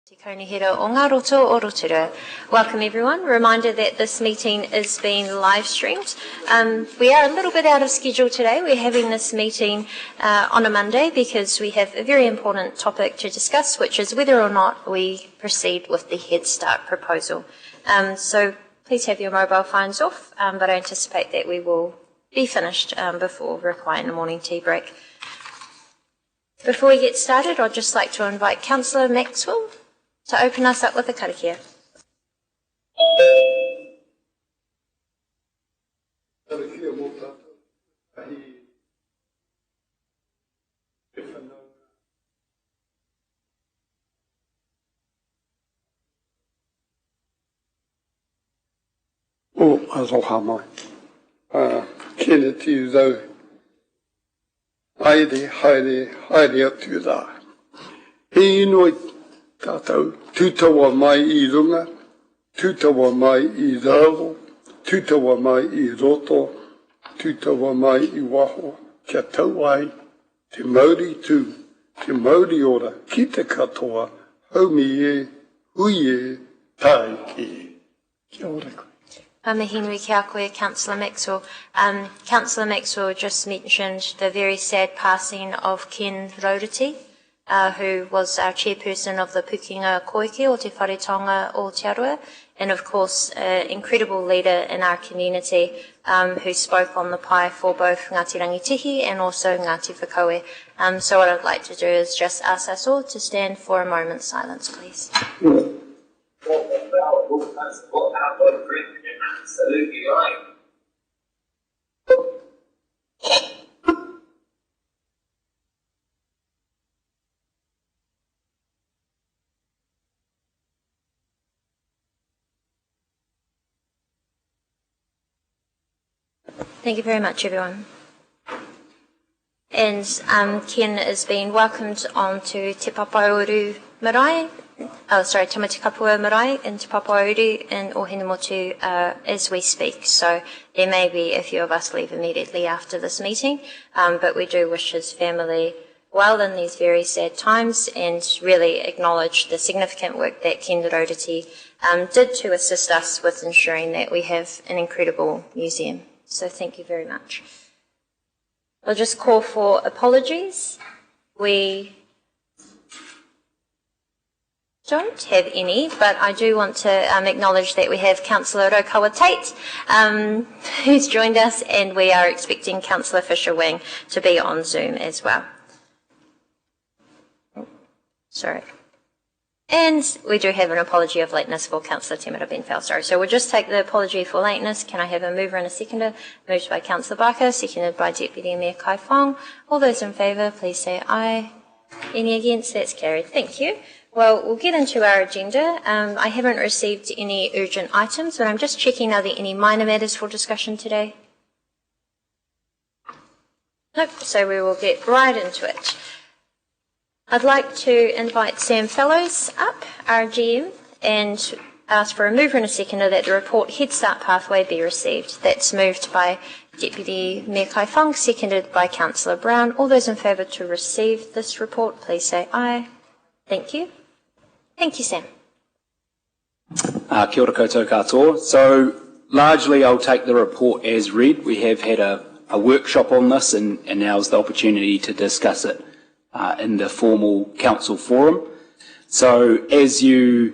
Te Kaunihera o ngā roto o Rotorua. Welcome everyone. Reminder that this meeting is being live streamed. We are a little bit out of schedule today. We're having this meeting on a Monday because we have a very important topic to discuss, which is whether or not we proceed with the Head Start proposal. So please have your mobile phones off, but I anticipate that we will be finished before requiring a morning tea break. Before we get started, I'd just like to invite Councillor Maxwell to open us up with a karakia. O aloha mai. Kene te uzau. Haere atu rā. He inoi tātou tūtawa mai I runga, tūtawa mai I rāwo, tūtawa mai I roto, tūtawa mai I waho, kia tau ai, te Māori tū, te Māori ora, ki te katoa, haumi e, hui e, tāi ki e. Kia ora koe. Mihinui kia koe, Councillor Maxwell. Councillor Maxwell just mentioned the very sad passing of Ken Rauruti, who was our chairperson of the Pukinga Koike o te wharetonga o Te Arua, and of course an incredible leader in our community who spoke on the pai for both Ngāti Rangitihi and also Ngāti Whakaue. So what I'd like to do is just ask us all to stand for a moment's silence, please. Absolutely right. Thank you very much, everyone. And Ken is being welcomed onto Te Papauru Marae, Tamati Kapua Marae in Te Papauru in Ohinemotu as we speak. So there may be a few of us leave immediately after this meeting, but we do wish his family well in these very sad times and really acknowledge the significant work that Ken Rauruti did to assist us with ensuring that we have an incredible museum. So thank you very much. I'll just call for apologies. We don't have any, but I do want to acknowledge that we have Councillor Rotorua Tate, who's joined us, and we are expecting Councillor Fisher Wing to be on Zoom as well. Sorry. And we do have an apology of lateness for Councillor Temera Benfell. Sorry. So we'll just take the apology for lateness. Can I have a mover and a seconder? Moved by Councillor Barker, seconded by Deputy Mayor Kai Fong. All those in favour, please say aye. Any against? That's carried. Thank you. Well, we'll get into our agenda. I haven't received any urgent items, but I'm just checking, are there any minor matters for discussion today? Nope. So we will get right into it. I'd like to invite Sam Fellows up, our GM, and ask for a mover and a seconder that the report Head Start Pathway be received. That's moved by Deputy Mayor Kai Fong, seconded by Councillor Brown. All those in favour to receive this report, please say aye. Thank you. Thank you, Sam. Kia ora koutou katoa. So largely I'll take the report as read. We have had a workshop on this and now is the opportunity to discuss it in the formal council forum. So as you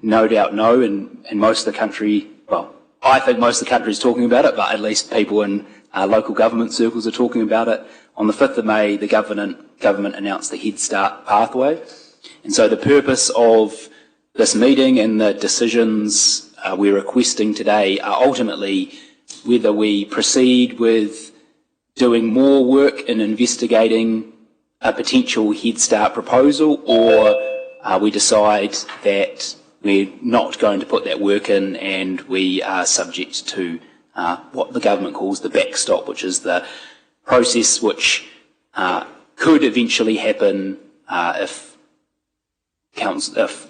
no doubt know, and most of the country, well, I think most of the country is talking about it, but at least people in local government circles are talking about it. On the 5th of May, the government announced the Head Start pathway. And so the purpose of this meeting and the decisions we're requesting today are ultimately whether we proceed with doing more work in investigating a potential Head Start proposal, or we decide that we're not going to put that work in and we are subject to what the government calls the backstop, which is the process which could eventually happen if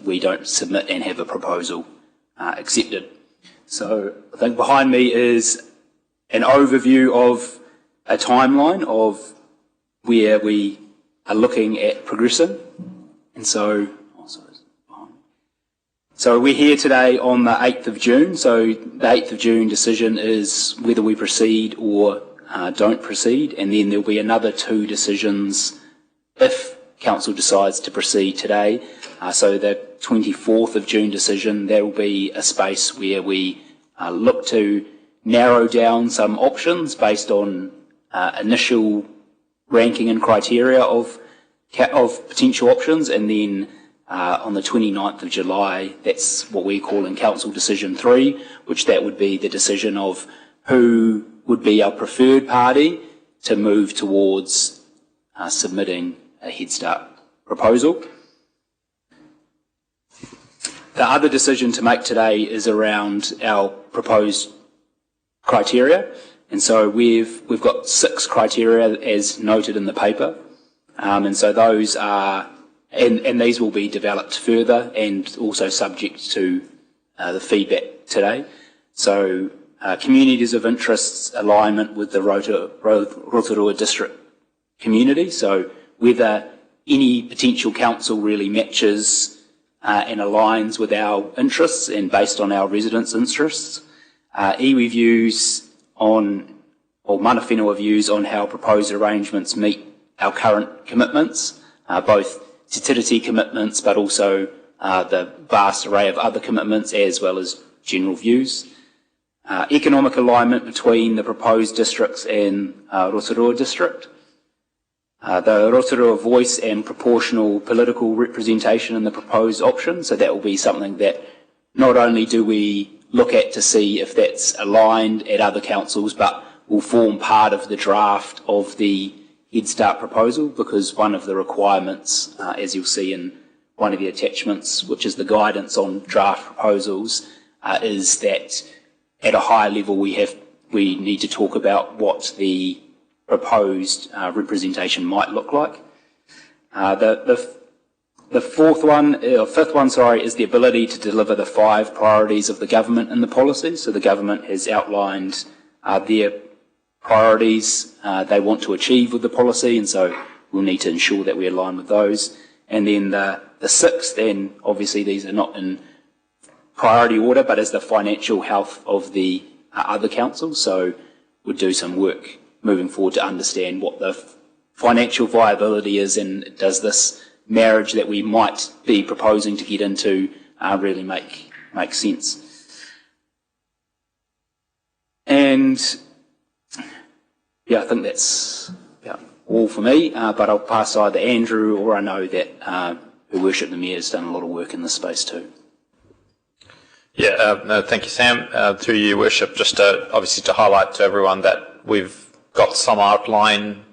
we don't submit and have a proposal accepted. So I think behind me is an overview of a timeline of where we are looking at progressing. And so, So we're here today on the 8th of June. So the 8th of June decision is whether we proceed or don't proceed, and then there'll be another 2 decisions if Council decides to proceed today. So the 24th of June decision, there will be a space where we look to narrow down some options based on initial ranking and criteria of potential options, and then on the 29th of July, that's what we call in Council Decision 3, which that would be the decision of who would be our preferred party to move towards submitting a Head Start proposal. The other decision to make today is around our proposed criteria, and so we've got 6 criteria as noted in the paper, and so those are, and these will be developed further and also subject to the feedback today. So communities of interest alignment with the Rotorua district community, so whether any potential council really matches and aligns with our interests and based on our residents' interests. Iwi views on, or mana whenua views on how proposed arrangements meet our current commitments, both Te Tiriti commitments, but also the vast array of other commitments, as well as general views. Economic alignment between the proposed districts and Rotorua district. The Rotorua voice and proportional political representation in the proposed option, so that will be something that not only do we look at to see if that's aligned at other councils, but will form part of the draft of the Head Start proposal, because one of the requirements, as you'll see in one of the attachments, which is the guidance on draft proposals, is that at a higher level we need to talk about what the proposed representation might look like. The fifth one, is the ability to deliver the 5 priorities of the government in the policy. So the government has outlined their priorities they want to achieve with the policy, and so we'll need to ensure that we align with those. And then the 6th, and obviously these are not in priority order, but is the financial health of the other councils. So we'll do some work moving forward to understand what the financial viability is, and does this marriage that we might be proposing to get into really make sense. And yeah, I think that's all for me, but I'll pass either Andrew, or I know that Her Worship the Mayor has done a lot of work in this space too. Yeah, no, thank you, Sam. Through you, Worship, just obviously to highlight to everyone that we've got some outline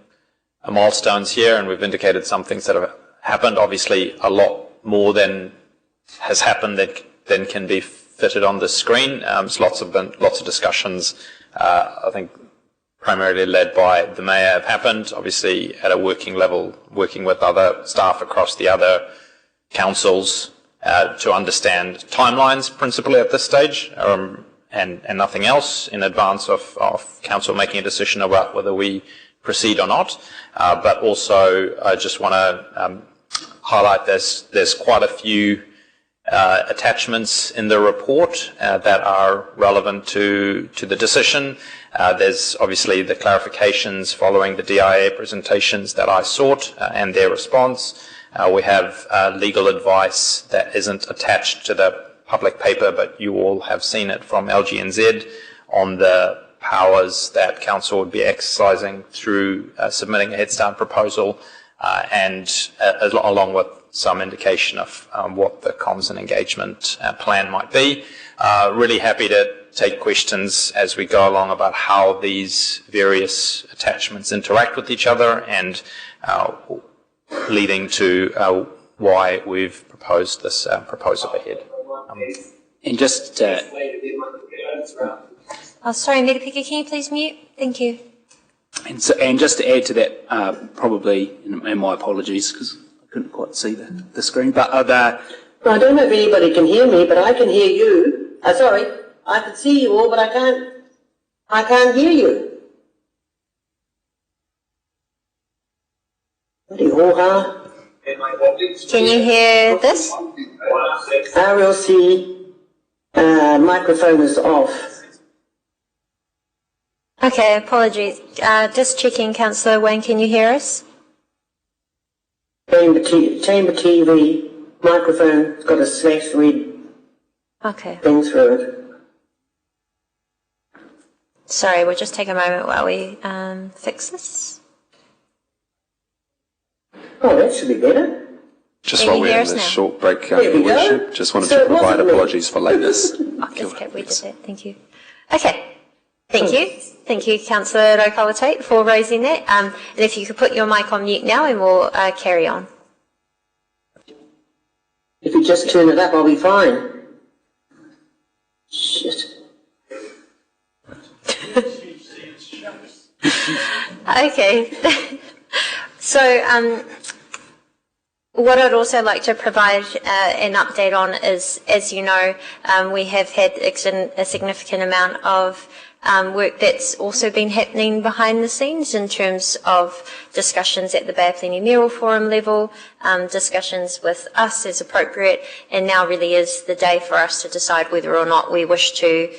milestones here, and we've indicated some things that have happened. Obviously, a lot more than has happened than can be fitted on the screen. There's lots of discussions, I think, primarily led by the Mayor, have happened, obviously at a working level, working with other staff across the other councils to understand timelines, principally at this stage, and nothing else in advance of council making a decision about whether we proceed or not. But also, I just want to highlight there's quite a few attachments in the report that are relevant to the decision. There's obviously the clarifications following the DIA presentations that I sought and their response. We have legal advice that isn't attached to the public paper, but you all have seen it from LGNZ on the powers that council would be exercising through submitting a Head Start proposal, and along with some indication of what the comms and engagement plan might be. Really happy to take questions as we go along about how these various attachments interact with each other, and leading to why we've proposed this proposal ahead. And just sorry, Meripika, can you please mute? Thank you. and just to add to that, probably, and my apologies because I couldn't quite see the screen, but I don't know if anybody can hear me, but I can hear you. Sorry, I can see you all, but I can't hear you. Bloody hoo-ha. Can you hear this? RLC microphone is off. Okay, apologies. Just checking, Councillor Wayne, can you hear us? Chamber TV microphone's got a slash red thing through it. Sorry, we'll just take a moment while we fix this. Oh, that should be better. Just Can while you we're hear in us this now? short break, There we go. Worship, just wanted So to it wasn't provide me. apologies for lateness. Okay, we did that. Thank you. Okay. Thank you. Thank you, Councillor Rotorua, for raising that. And if you could put your mic on mute now and we'll carry on. If you just turn it up, I'll be fine. Shit. Okay. So, what I'd also like to provide an update on is, as you know, we have had a significant amount of work that's also been happening behind the scenes in terms of discussions at the Bay of Plenty Mayoral Forum level, discussions with us as appropriate, and now really is the day for us to decide whether or not we wish to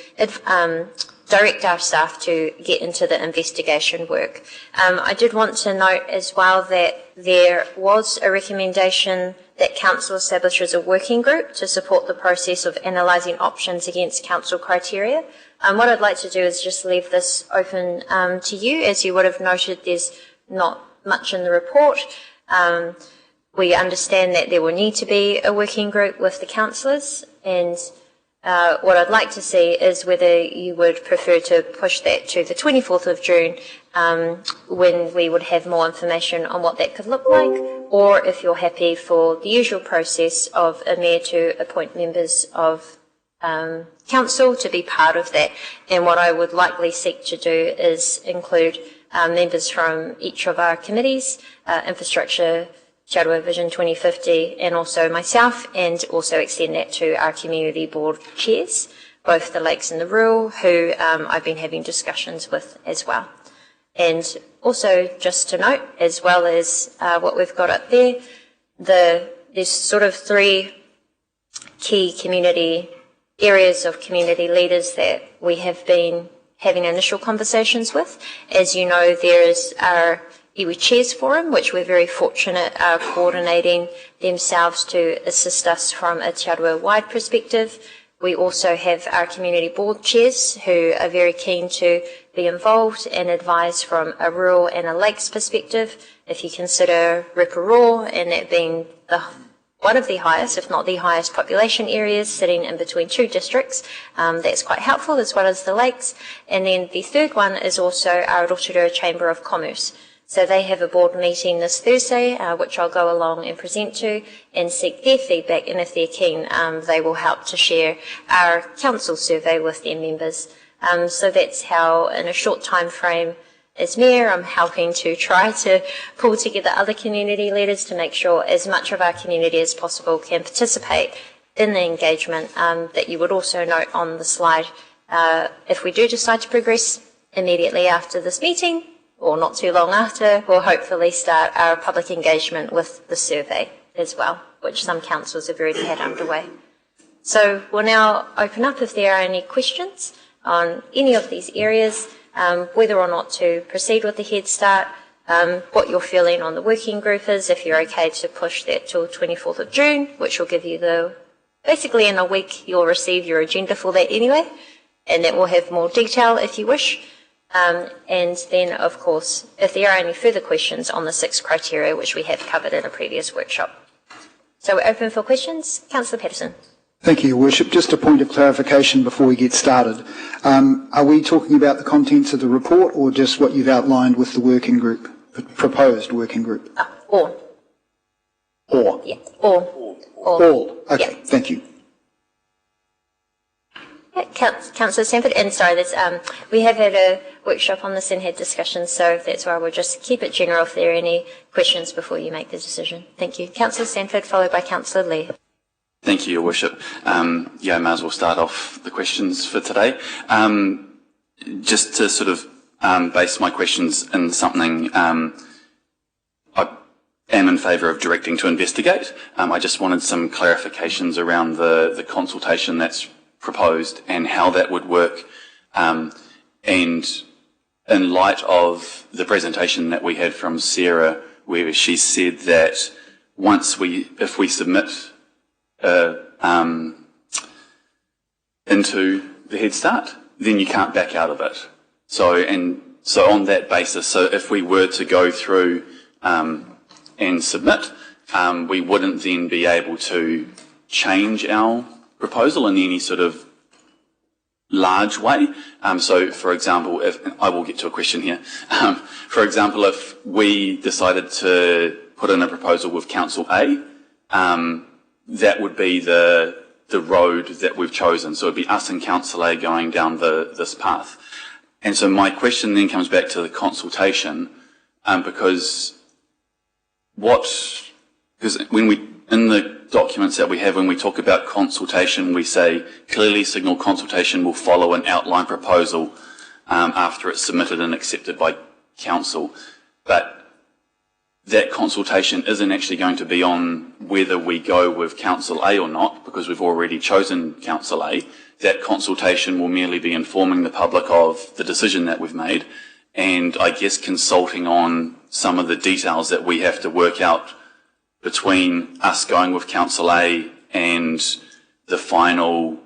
direct our staff to get into the investigation work. I did want to note as well that there was a recommendation that Council establishes a working group to support the process of analysing options against Council criteria. What I'd like to do is just leave this open to you. As you would have noted, there's not much in the report. We understand that there will need to be a working group with the councillors, and what I'd like to see is whether you would prefer to push that to the 24th of June when we would have more information on what that could look like, or if you're happy for the usual process of a mayor to appoint members of council to be part of that. And what I would likely seek to do is include members from each of our committees, infrastructure, Rotorua Vision 2050, and also myself, and also extend that to our community board chairs, both the Lakes and the Rural, who I've been having discussions with as well. And also just to note, as well as what we've got up there, there's sort of three key community areas of community leaders that we have been having initial conversations with. As you know, there is our Iwi Chairs Forum, which we're very fortunate are coordinating themselves to assist us from a Te Aroha-wide perspective. We also have our community board chairs who are very keen to be involved and advise from a rural and a lakes perspective. If you consider Rotorua, and that being one of the highest, if not the highest population areas sitting in between two districts, that's quite helpful, as well as the lakes. And then the third one is also our Rotorua Chamber of Commerce. So they have a board meeting this Thursday, which I'll go along and present to and seek their feedback, and if they're keen, they will help to share our council survey with their members. So that's how, in a short time frame, as Mayor, I'm helping to try to pull together other community leaders to make sure as much of our community as possible can participate in the engagement. That you would also note on the slide, if we do decide to progress immediately after this meeting, or not too long after, we'll hopefully start our public engagement with the survey as well, which some councils have already had underway. So we'll now open up if there are any questions on any of these areas, whether or not to proceed with the Head Start, what you're feeling on the working group is, if you're okay to push that till 24th of June, which will give you basically in a week you'll receive your agenda for that anyway, and that will have more detail if you wish. And then, of course, if there are any further questions on the 6 criteria, which we have covered in a previous workshop. So we're open for questions. Councillor Patterson. Thank you, Your Worship. Just a point of clarification before we get started. Are we talking about the contents of the report or just what you've outlined with the working group, proposed working group? All. Or? Yeah, all. All. Okay, yeah. Thank you. Yeah, Councillor Sanford, and sorry, we have had a workshop on this and had discussions, so that's why we'll just keep it general if there are any questions before you make the decision. Thank you. Councillor Sanford, followed by Councillor Lee. Thank you, Your Worship. I may as well start off the questions for today. Just to sort of base my questions in something I am in favour of directing to investigate. I just wanted some clarifications around the consultation that's proposed and how that would work. And in light of the presentation that we had from Sarah, where she said that if we submit into the Head Start, then you can't back out of it. So on that basis, so if we were to go through and submit, we wouldn't then be able to change our proposal in any sort of large way. So, for example, I will get to a question here. For example, if we decided to put in a proposal with Council A, that would be the road that we've chosen. So it'd be us and Council A going down this path. And so my question then comes back to the consultation, because when we, in the documents that we have, when we talk about consultation, we say clearly signal consultation will follow an outline proposal after it's submitted and accepted by Council. But that consultation isn't actually going to be on whether we go with Council A or not, because we've already chosen Council A. That consultation will merely be informing the public of the decision that we've made, and I guess consulting on some of the details that we have to work out between us going with Council A and the final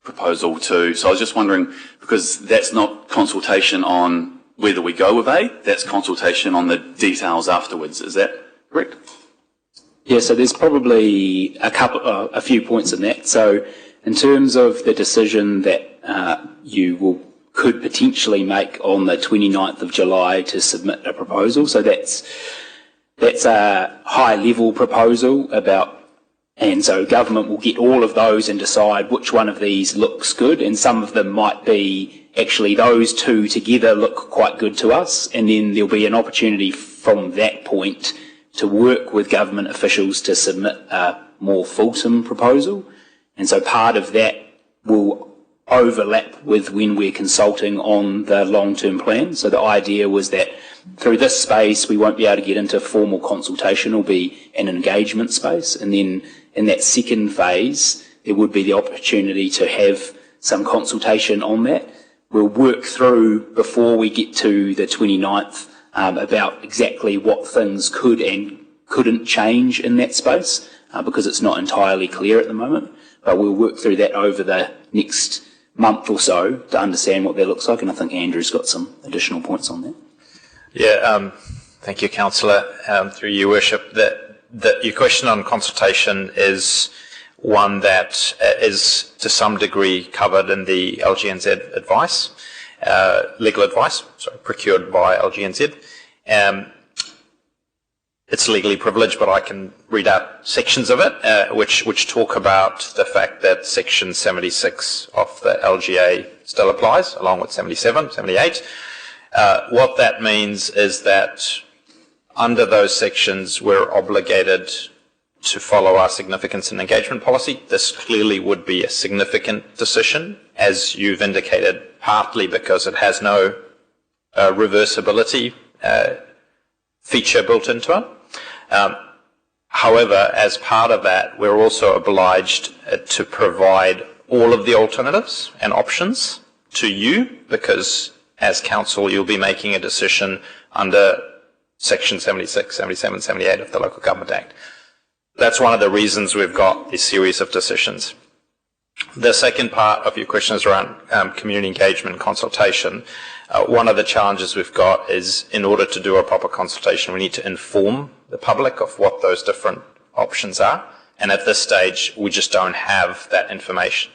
proposal too. So I was just wondering, because that's not consultation on whether we go with A, that's consultation on the details afterwards. Is that correct? Yeah, so there's probably a few points in that. So in terms of the decision that you could potentially make on the 29th of July to submit a proposal, so that's a high-level proposal and so government will get all of those and decide which one of these looks good, and some of them might be actually those two together look quite good to us, and then there'll be an opportunity from that point to work with government officials to submit a more fulsome proposal. And so part of that will overlap with when we're consulting on the long-term plan. So the idea was that through this space we won't be able to get into formal consultation, it'll be an engagement space, and then in that second phase there would be the opportunity to have some consultation on that. We'll work through before we get to the 29th about exactly what things could and couldn't change in that space, because it's not entirely clear at the moment, but we'll work through that over the next month or so to understand what that looks like, and I think Andrew's got some additional points on that. Yeah, thank you, Councillor. Through your worship, that your question on consultation is one that is to some degree covered in the LGNZ advice, legal advice, procured by LGNZ. It's legally privileged, but I can read out sections of it, which talk about the fact that Section 76 of the LGA still applies, along with 77, 78. What that means is that under those sections, we're obligated to follow our significance and engagement policy. This clearly would be a significant decision, as you've indicated, partly because it has no reversibility feature built into it. However, as part of that, we're also obliged to provide all of the alternatives and options to you, because as council you'll be making a decision under Section 76, 77, 78 of the Local Government Act. That's one of the reasons we've got this series of decisions. The second part of your question is around community engagement and consultation. One of the challenges we've got is, in order to do a proper consultation, we need to inform the public of what those different options are. And at this stage, we just don't have that information.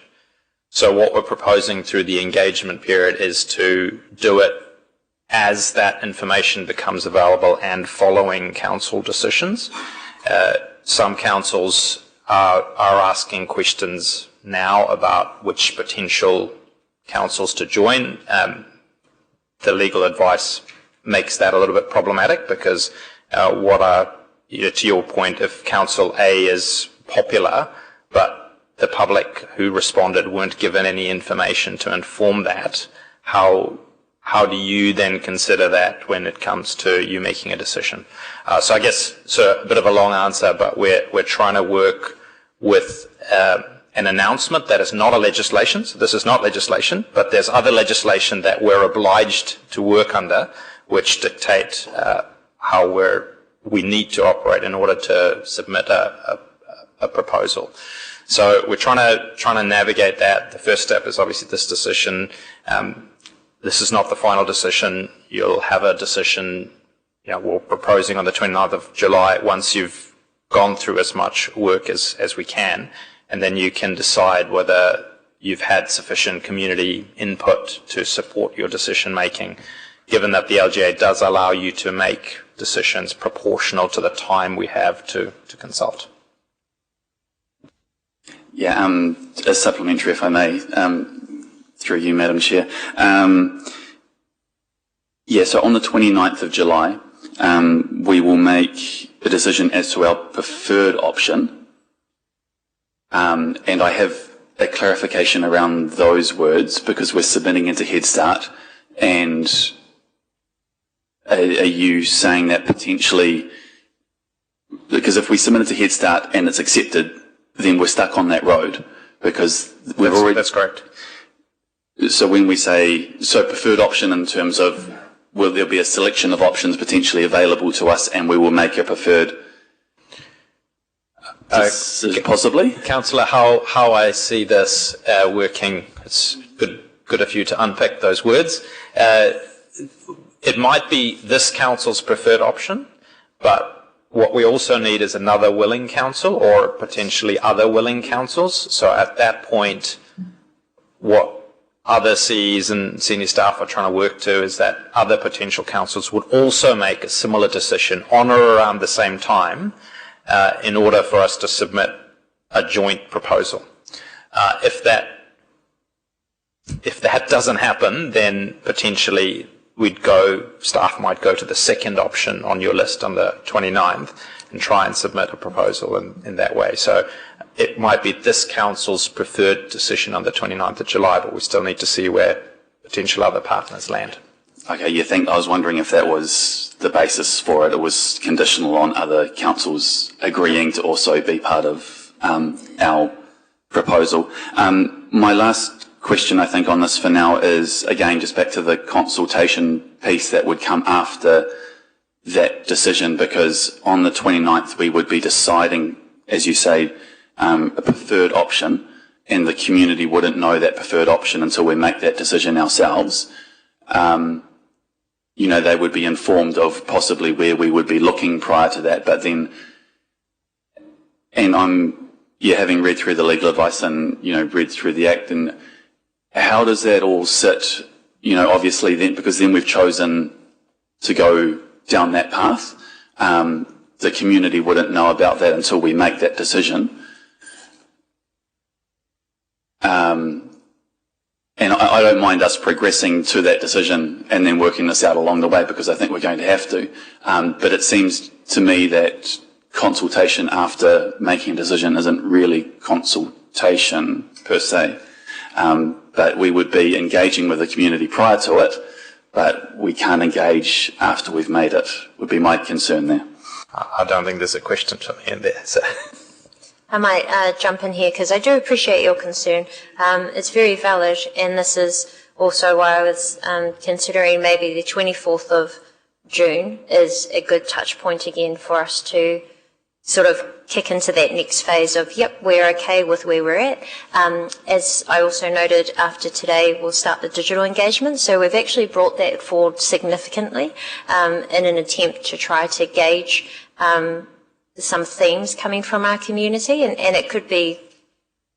So what we're proposing through the engagement period is to do it as that information becomes available and following council decisions. Some councils are asking questions now about which potential councils to join. The legal advice makes that a little bit problematic, because to your point, if Council A is popular, but the public who responded weren't given any information to inform that, how how do you then consider that when it comes to you making a decision? So I guess it's a bit of a long answer, but we're trying to work with an announcement that is not a legislation. So this is not legislation, but there's other legislation that we're obliged to work under, which dictate how we need to operate in order to submit a proposal. So we're trying to navigate that. The first step is obviously this decision. This is not the final decision. You'll have a decision, we're proposing on the 29th of July once you've gone through as much work as we can, and then you can decide whether you've had sufficient community input to support your decision making, given that the LGA does allow you to make decisions proportional to the time we have to consult. Yeah, a supplementary, if I may, through you, Madam Chair. So on the 29th of July, we will make a decision as to our preferred option. And I have a clarification around those words because we're submitting into Head Start. And are you saying that potentially, because if we submit it to Head Start and it's accepted, then we're stuck on that road because we've already... That's correct. So when we say, preferred option in terms of, will there be a selection of options potentially available to us and we will make a preferred... possibly? Councillor, how I see this working, it's good of you to unpick those words. It might be this council's preferred option, but what we also need is another willing council or potentially other willing councils. So at that point, what other CEs and senior staff are trying to work to is that other potential councils would also make a similar decision on or around the same time in order for us to submit a joint proposal. If that doesn't happen, then potentially staff might go to the second option on your list on the 29th and try and submit a proposal in that way. So it might be this council's preferred decision on the 29th of July, but we still need to see where potential other partners land. Okay, I was wondering if that was the basis for it. It was conditional on other councils agreeing to also be part of our proposal. My last question, I think, on this for now is, again, just back to the consultation piece that would come after that decision, because on the 29th we would be deciding, as you say, a preferred option, and the community wouldn't know that preferred option until we make that decision ourselves. They would be informed of possibly where we would be looking prior to that, but then, and having read through the legal advice and, read through the Act, and how does that all sit, obviously then, because then we've chosen to go down that path. The community wouldn't know about that until we make that decision. And I don't mind us progressing to that decision and then working this out along the way, because I think we're going to have to. But it seems to me that consultation after making a decision isn't really consultation per se. But we would be engaging with the community prior to it, but we can't engage after we've made it, would be my concern there. I don't think there's a question to me in there. So. I might jump in here because I do appreciate your concern. It's very valid, and this is also why I was considering maybe the 24th of June is a good touch point again for us to sort of kick into that next phase of, yep, we're okay with where we're at. As I also noted, after today, we'll start the digital engagement. So we've actually brought that forward significantly in an attempt to try to gauge some themes coming from our community. And it could be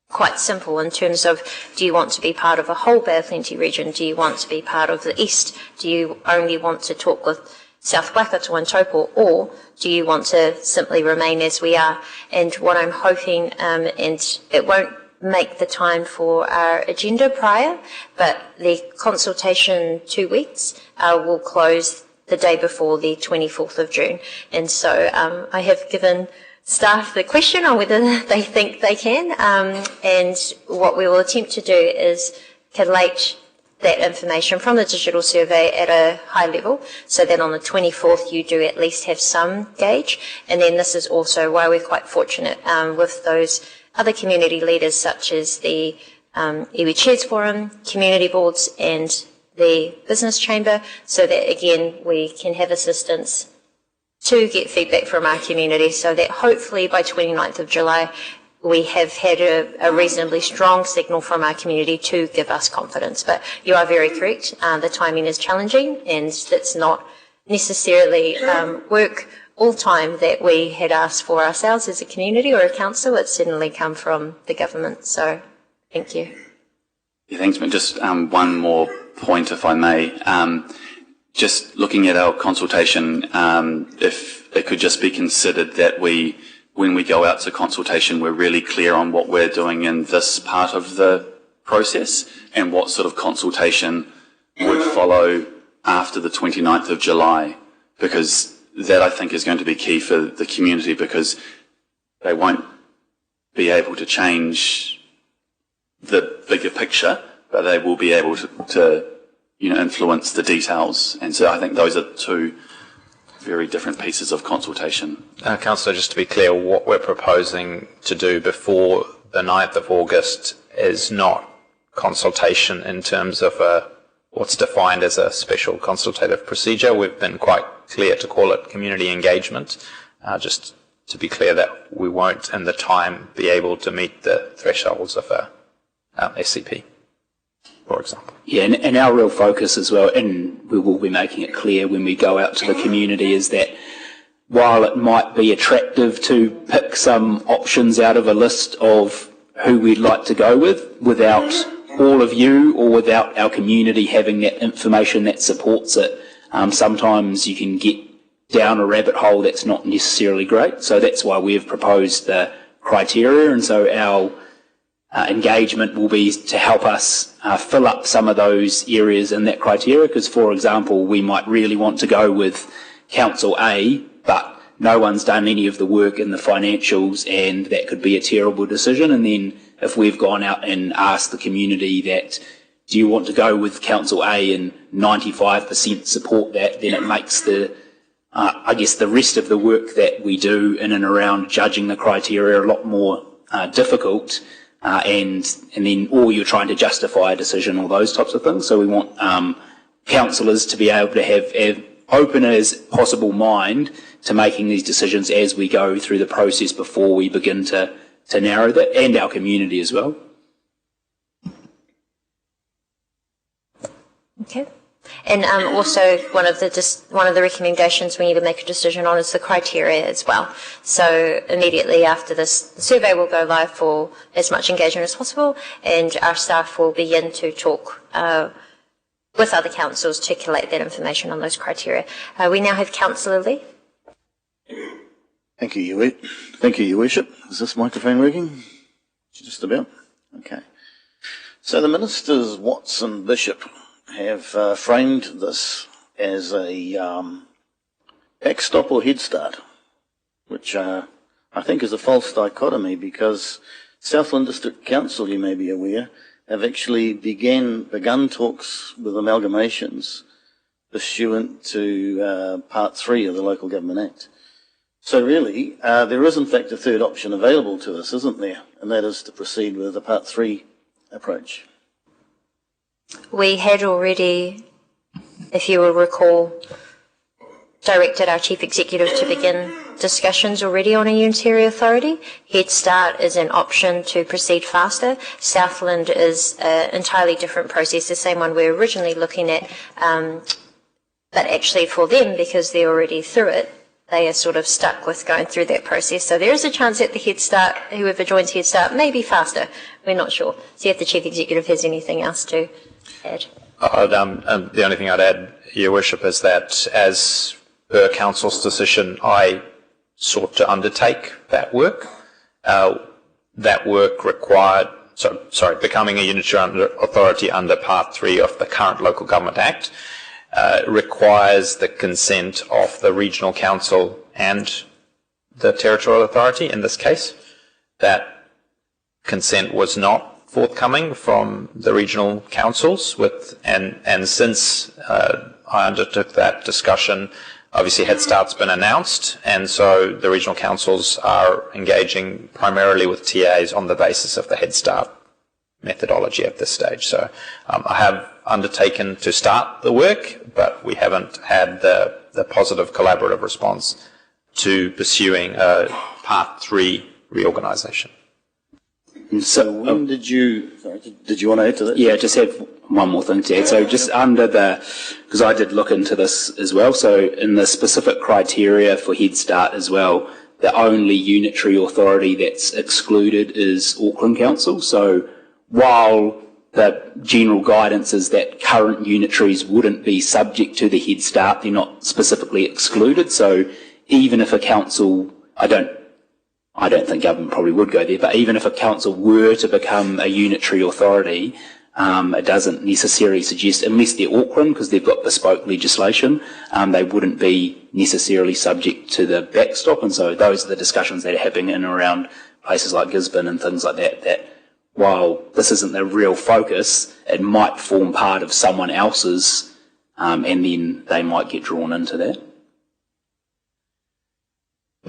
quite simple in terms of, do you want to be part of a whole Bay of Plenty region? Do you want to be part of the East? Do you only want to talk with South Waikato and Taupo, or do you want to simply remain as we are? And what I'm hoping, and it won't make the time for our agenda prior, but the consultation 2 weeks will close the day before the 24th of June. And so I have given staff the question on whether they think they can, and what we will attempt to do is collate that information from the digital survey at a high level, so that on the 24th you do at least have some gauge. And then this is also why we're quite fortunate with those other community leaders such as the Iwi Chairs Forum, community boards and the business chamber, so that again we can have assistance to get feedback from our community, so that hopefully by 29th of July we have had a reasonably strong signal from our community to give us confidence. But you are very correct, the timing is challenging, and it's not necessarily work all time that we had asked for ourselves as a community or a council. It's certainly come from the government, so thank you. Yeah, thanks, Mick. Just one more point, if I may. Just looking at our consultation, if it could just be considered that when we go out to consultation, we're really clear on what we're doing in this part of the process and what sort of consultation would follow after the 29th of July, because that I think is going to be key for the community, because they won't be able to change the bigger picture, but they will be able to influence the details. And so I think those are two very different pieces of consultation. Councillor, just to be clear, what we're proposing to do before the 9th of August is not consultation in terms of what's defined as a special consultative procedure. We've been quite clear to call it community engagement, just to be clear that we won't in the time be able to meet the thresholds of a SCP, for example. Yeah, and our real focus as well, and we will be making it clear when we go out to the community, is that while it might be attractive to pick some options out of a list of who we'd like to go with, without all of you or without our community having that information that supports it, sometimes you can get down a rabbit hole that's not necessarily great. So that's why we've proposed the criteria, and so our engagement will be to help us fill up some of those areas in that criteria, because, for example, we might really want to go with Council A, but no one's done any of the work in the financials, and that could be a terrible decision. And then if we've gone out and asked the community that, do you want to go with Council A, and 95% support that, then it makes the rest of the work that we do in and around judging the criteria a lot more difficult. And then, or you're trying to justify a decision, or those types of things. So we want councillors to be able to have as open as possible mind to making these decisions as we go through the process before we begin to narrow that, and our community as well. Okay. And also one of the recommendations we need to make a decision on is the criteria as well. So immediately after this, the survey will go live for as much engagement as possible, and our staff will begin to talk with other councils to collate that information on those criteria. We now have Councillor Lee. Thank you, Your Worship. Is this microphone working? Just about. Okay. So the Ministers Watson Bishop have framed this as a backstop or head start, which I think is a false dichotomy, because Southland District Council, you may be aware, have actually begun talks with amalgamations pursuant to Part 3 of the Local Government Act. So really, there is in fact a third option available to us, isn't there? And that is to proceed with the Part 3 approach. We had already, if you will recall, directed our Chief Executive to begin discussions already on a unitary authority. Head Start is an option to proceed faster. Southland is an entirely different process, the same one we were originally looking at, but actually for them, because they're already through it, they are sort of stuck with going through that process. So there is a chance that the Head Start, whoever joins Head Start, may be faster. We're not sure. See if the Chief Executive has anything else to add. The only thing I'd add, Your Worship, is that as per Council's decision, I sought to undertake that work. That work required, becoming a unitary authority under Part 3 of the current Local Government Act requires the consent of the Regional Council and the Territorial Authority in this case. That consent was not forthcoming from the regional councils and since I undertook that discussion, obviously Head Start's been announced, and so the regional councils are engaging primarily with TAs on the basis of the Head Start methodology at this stage. So I have undertaken to start the work, but we haven't had the positive collaborative response to pursuing a Part 3 reorganisation. So when did you want to add to that? Yeah, just have one more thing to add. So just under because I did look into this as well, so in the specific criteria for Head Start as well, the only unitary authority that's excluded is Auckland Council. So while the general guidance is that current unitaries wouldn't be subject to the Head Start, they're not specifically excluded. So even if a council, I don't think government probably would go there, but even if a council were to become a unitary authority, it doesn't necessarily suggest, unless they're Auckland, because they've got bespoke legislation, they wouldn't be necessarily subject to the backstop. And so those are the discussions that are happening in and around places like Gisborne and things like that, that while this isn't the real focus, it might form part of someone else's, and then they might get drawn into that.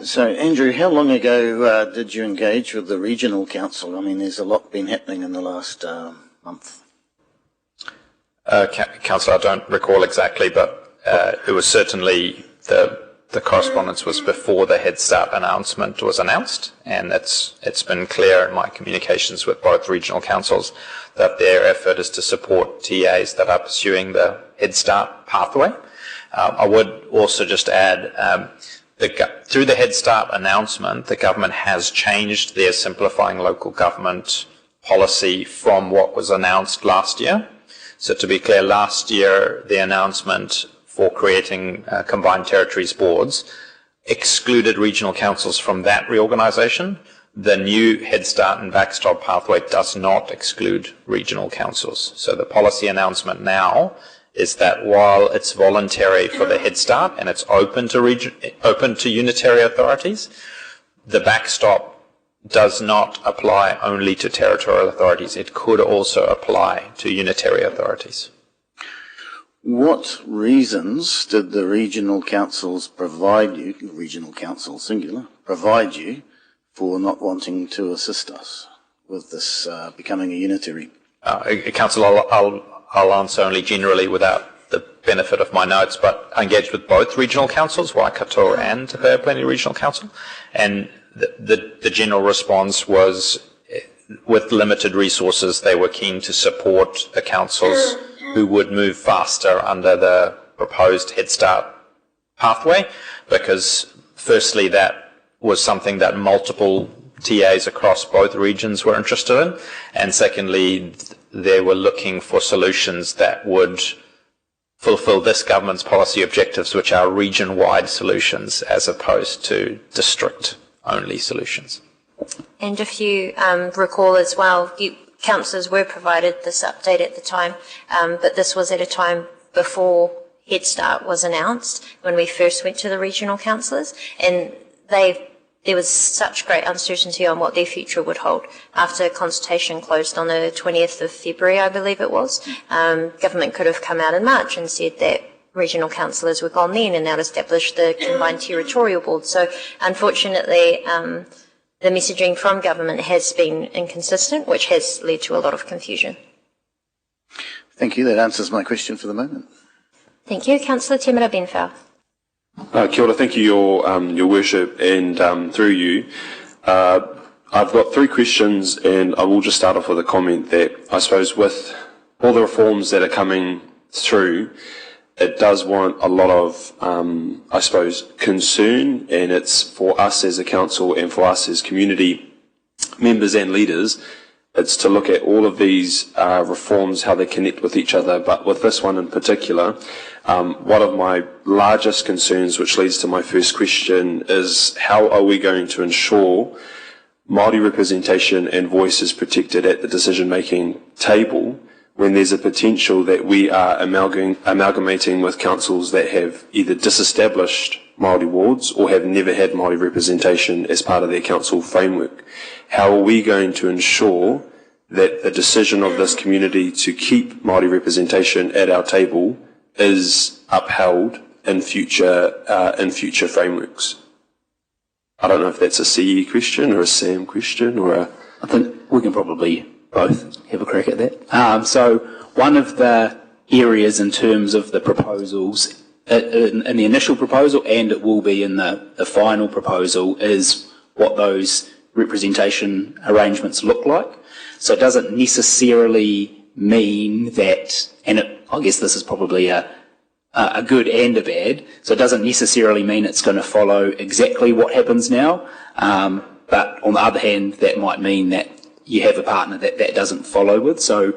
So, Andrew, how long ago did you engage with the regional council? I mean, there's a lot been happening in the last month. Councillor, I don't recall exactly, but it was certainly the correspondence was before the Head Start announcement was announced, and it's been clear in my communications with both regional councils that their effort is to support TAs that are pursuing the Head Start pathway. I would also just add, through the Head Start announcement, the government has changed their simplifying local government policy from what was announced last year. So to be clear, last year the announcement for creating combined territories boards excluded regional councils from that reorganisation. The new Head Start and Backstop pathway does not exclude regional councils. So the policy announcement now is that while it's voluntary for the Head Start and it's open to unitary authorities, the backstop does not apply only to territorial authorities. It could also apply to unitary authorities. What reasons did the regional councils provide you, regional council singular, provide you for not wanting to assist us with this becoming a unitary? Councillor, I'll answer only generally without the benefit of my notes, but I engaged with both regional councils, Waikato and the Bay of Plenty Regional Council, and the general response was, with limited resources, they were keen to support the councils who would move faster under the proposed Head Start pathway, because firstly that was something that multiple TAs across both regions were interested in, and secondly they were looking for solutions that would fulfill this government's policy objectives, which are region-wide solutions as opposed to district-only solutions. And if you recall as well, councillors were provided this update at the time, but this was at a time before Head Start was announced, when we first went to the regional councillors, and there was such great uncertainty on what their future would hold. After consultation closed on the 20th of February, I believe it was, government could have come out in March and said that regional councillors were gone then and now established the combined territorial board. So unfortunately, the messaging from government has been inconsistent, which has led to a lot of confusion. Thank you. That answers my question for the moment. Thank you. Councillor Temera Benfau. Kia ora, thank you, Your Worship, and through you. I've got three questions, and I will just start off with a comment that I suppose with all the reforms that are coming through, it does warrant a lot of, I suppose, concern, and it's for us as a council and for us as community members and leaders, it's to look at all of these reforms, how they connect with each other, but with this one in particular, one of my largest concerns, which leads to my first question, is how are we going to ensure Māori representation and voice is protected at the decision-making table when there's a potential that we are amalgamating with councils that have either disestablished Māori wards or have never had Māori representation as part of their council framework? How are we going to ensure that the decision of this community to keep Māori representation at our table is upheld in future frameworks. I don't know if that's a CE question or a SAM question or a... I think we can probably both have a crack at that. So one of the areas in terms of the proposals, in the initial proposal, and it will be in the final proposal, is what those representation arrangements look like. So it doesn't necessarily mean that, and I guess this is probably a good and a bad, so it doesn't necessarily mean it's going to follow exactly what happens now, but on the other hand, that might mean that you have a partner that doesn't follow with. So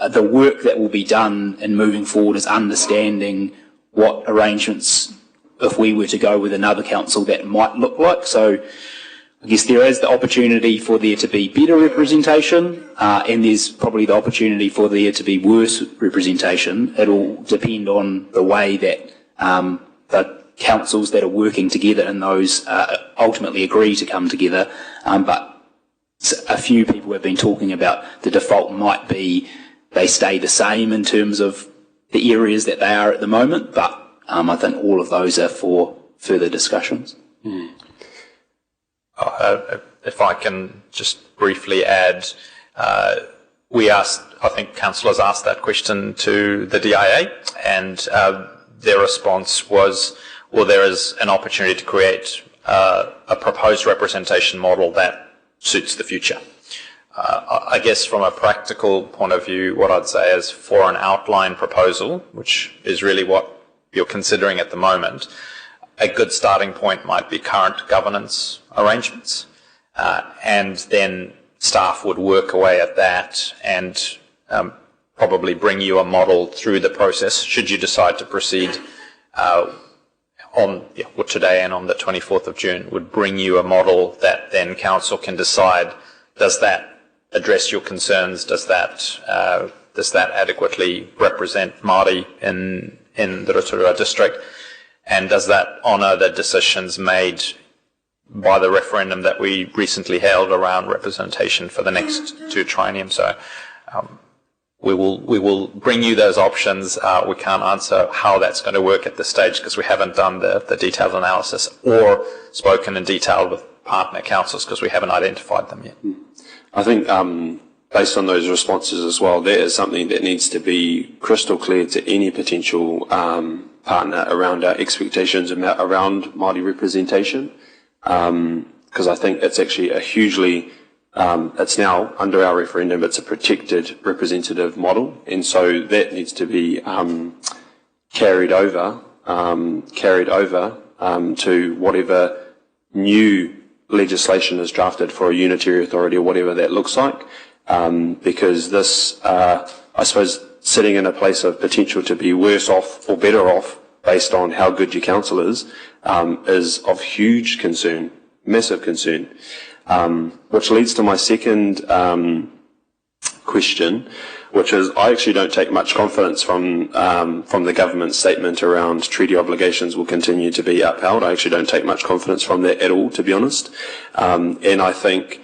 the work that will be done in moving forward is understanding what arrangements, if we were to go with another council, that might look like. So I guess there is the opportunity for there to be better representation, and there's probably the opportunity for there to be worse representation. It'll depend on the way that the councils that are working together and those ultimately agree to come together. But a few people have been talking about the default might be they stay the same in terms of the areas that they are at the moment, but I think all of those are for further discussions. If I can just briefly add, we asked, I think councillors asked that question to the DIA, and their response was, well, there is an opportunity to create a proposed representation model that suits the future. I guess from a practical point of view, what I'd say is for an outline proposal, which is really what you're considering at the moment, a good starting point might be current governance arrangements, and then staff would work away at that and probably bring you a model through the process should you decide to proceed today and on the 24th of June, would bring you a model that then council can decide, does that address your concerns, does that adequately represent Māori in the Rotorua district, and does that honour the decisions made by the referendum that we recently held around representation for the next two triennium. So we will bring you those options. We can't answer how that's going to work at this stage because we haven't done the detailed analysis or spoken in detail with partner councils because we haven't identified them yet. I think based on those responses as well, that is something that needs to be crystal clear to any potential partner around our expectations around Māori representation, because I think it's actually a hugely, it's now under our referendum, it's a protected representative model, and so that needs to be carried over to whatever new legislation is drafted for a unitary authority or whatever that looks like, because this, I suppose, sitting in a place of potential to be worse off or better off based on how good your council is of huge concern, massive concern, which leads to my second question, which is I actually don't take much confidence from the government statement around treaty obligations will continue to be upheld. I actually don't take much confidence from that at all, to be honest. And I think,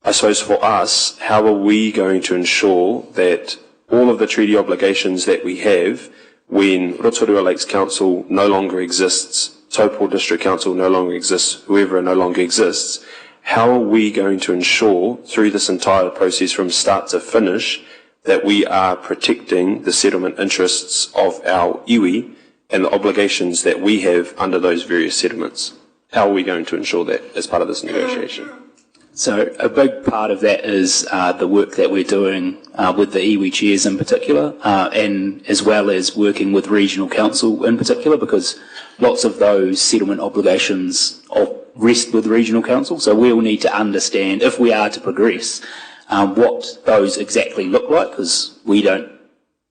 I suppose for us, how are we going to ensure that all of the treaty obligations that we have when Rotorua Lakes Council no longer exists, Taupo District Council no longer exists, whoever no longer exists, how are we going to ensure through this entire process from start to finish that we are protecting the settlement interests of our iwi and the obligations that we have under those various settlements? How are we going to ensure that as part of this negotiation? So a big part of that is the work that we're doing with the iwi chairs in particular, and as well as working with regional council in particular, because lots of those settlement obligations rest with regional council. So we'll need to understand, if we are to progress, what those exactly look like, because we don't,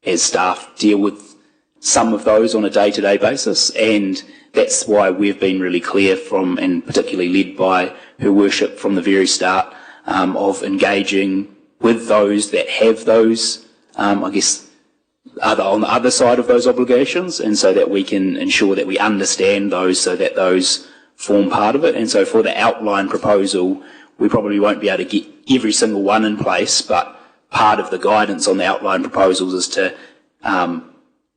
as staff, deal with some of those on a day-to-day basis, and that's why we've been really clear from, and particularly led by Her Worship from the very start, of engaging with those that have those, I guess, on the other side of those obligations, and so that we can ensure that we understand those so that those form part of it. And so for the outline proposal, we probably won't be able to get every single one in place, but part of the guidance on the outline proposals is to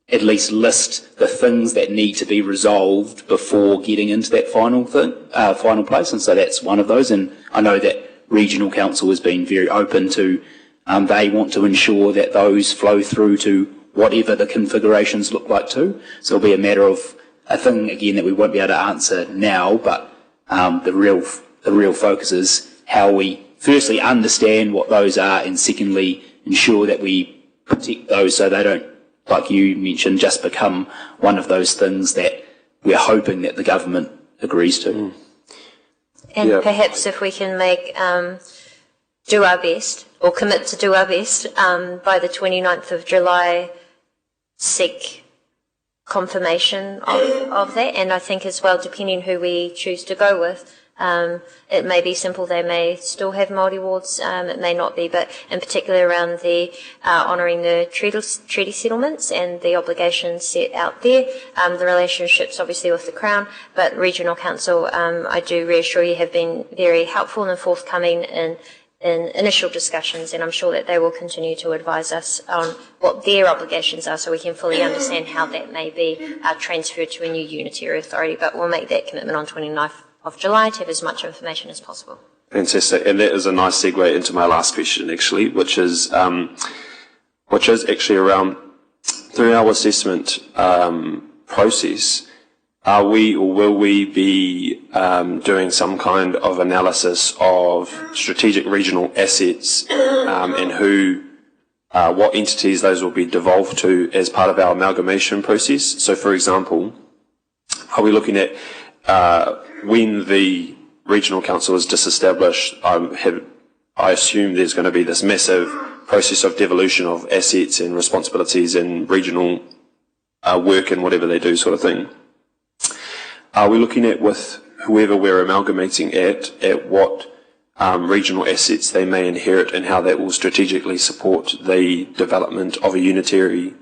at least list the things that need to be resolved before getting into that final place, and so that's one of those. And I know that Regional Council has been very open to, they want to ensure that those flow through to whatever the configurations look like too. So it'll be a matter of a thing, again, that we won't be able to answer now, but the real focus is how we firstly understand what those are, and secondly ensure that we protect those so they don't, like you mentioned, just become one of those things that we're hoping that the government agrees to. And perhaps if we can make do our best, or commit to do our best, by the 29th of July, seek confirmation of that. And I think as well, depending who we choose to go with, it may be simple, they may still have Māori wards, it may not be, but in particular around the honouring the treaty settlements and the obligations set out there, the relationships obviously with the Crown, but Regional Council, I do reassure you, have been very helpful and forthcoming in initial discussions, and I'm sure that they will continue to advise us on what their obligations are so we can fully understand how that may be transferred to a new unitary authority, but we'll make that commitment on 29th of July to have as much information as possible. Fantastic, and that is a nice segue into my last question, actually, which is actually around, through our assessment process, are we or will we be doing some kind of analysis of strategic regional assets and what entities those will be devolved to as part of our amalgamation process? So, for example, are we looking at when the Regional Council is disestablished, I assume there's going to be this massive process of devolution of assets and responsibilities and regional work and whatever they do sort of thing. Are we looking at, with whoever we're amalgamating at what regional assets they may inherit and how that will strategically support the development of a unitary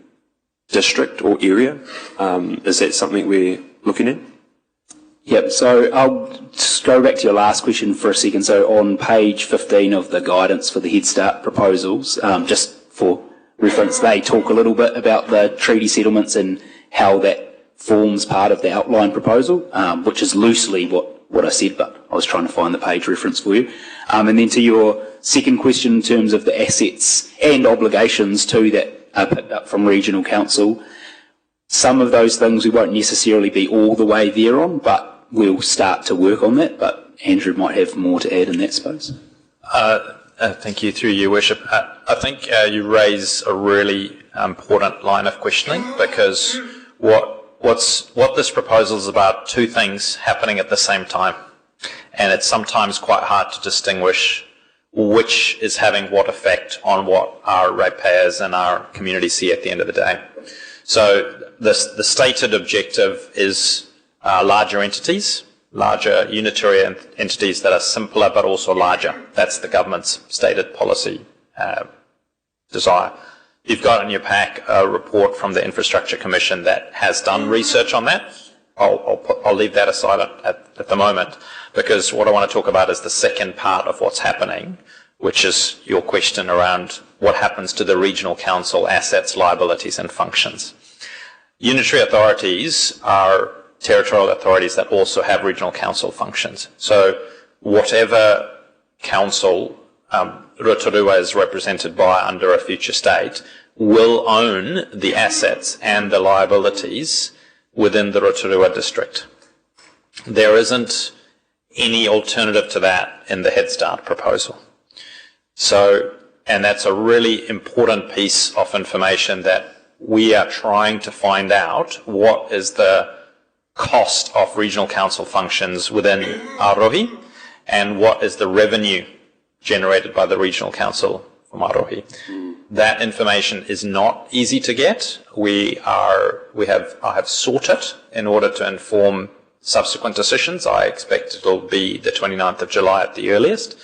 district or area? Is that something we're looking at? Yep, so I'll just go back to your last question for a second. So on page 15 of the guidance for the Head Start proposals, just for reference, they talk a little bit about the treaty settlements and how that forms part of the outline proposal, which is loosely what I said, but I was trying to find the page reference for you. And then to your second question in terms of the assets and obligations too that are picked up from Regional Council, some of those things we won't necessarily be all the way there on, but we'll start to work on that. But Andrew might have more to add in that space. Thank you, through you, Worship. I think you raise a really important line of questioning, because what this proposal is about, two things happening at the same time, and it's sometimes quite hard to distinguish which is having what effect on what our ratepayers and our community see at the end of the day. So the stated objective is larger entities, larger unitary entities that are simpler but also larger. That's the government's stated policy desire. You've got in your pack a report from the Infrastructure Commission that has done research on that. I'll leave that aside at the moment, because what I want to talk about is the second part of what's happening, which is your question around what happens to the Regional Council assets, liabilities and functions. Unitary authorities are territorial authorities that also have Regional Council functions. So whatever council Rotorua is represented by under a future state will own the assets and the liabilities within the Rotorua district. There isn't any alternative to that in the Head Start proposal. So, and that's a really important piece of information that we are trying to find out. What is the cost of Regional Council functions within Arohi, and what is the revenue generated by the Regional Council from Arohi? That information is not easy to get. I have sought it in order to inform subsequent decisions. I expect it will be the 29th of July at the earliest.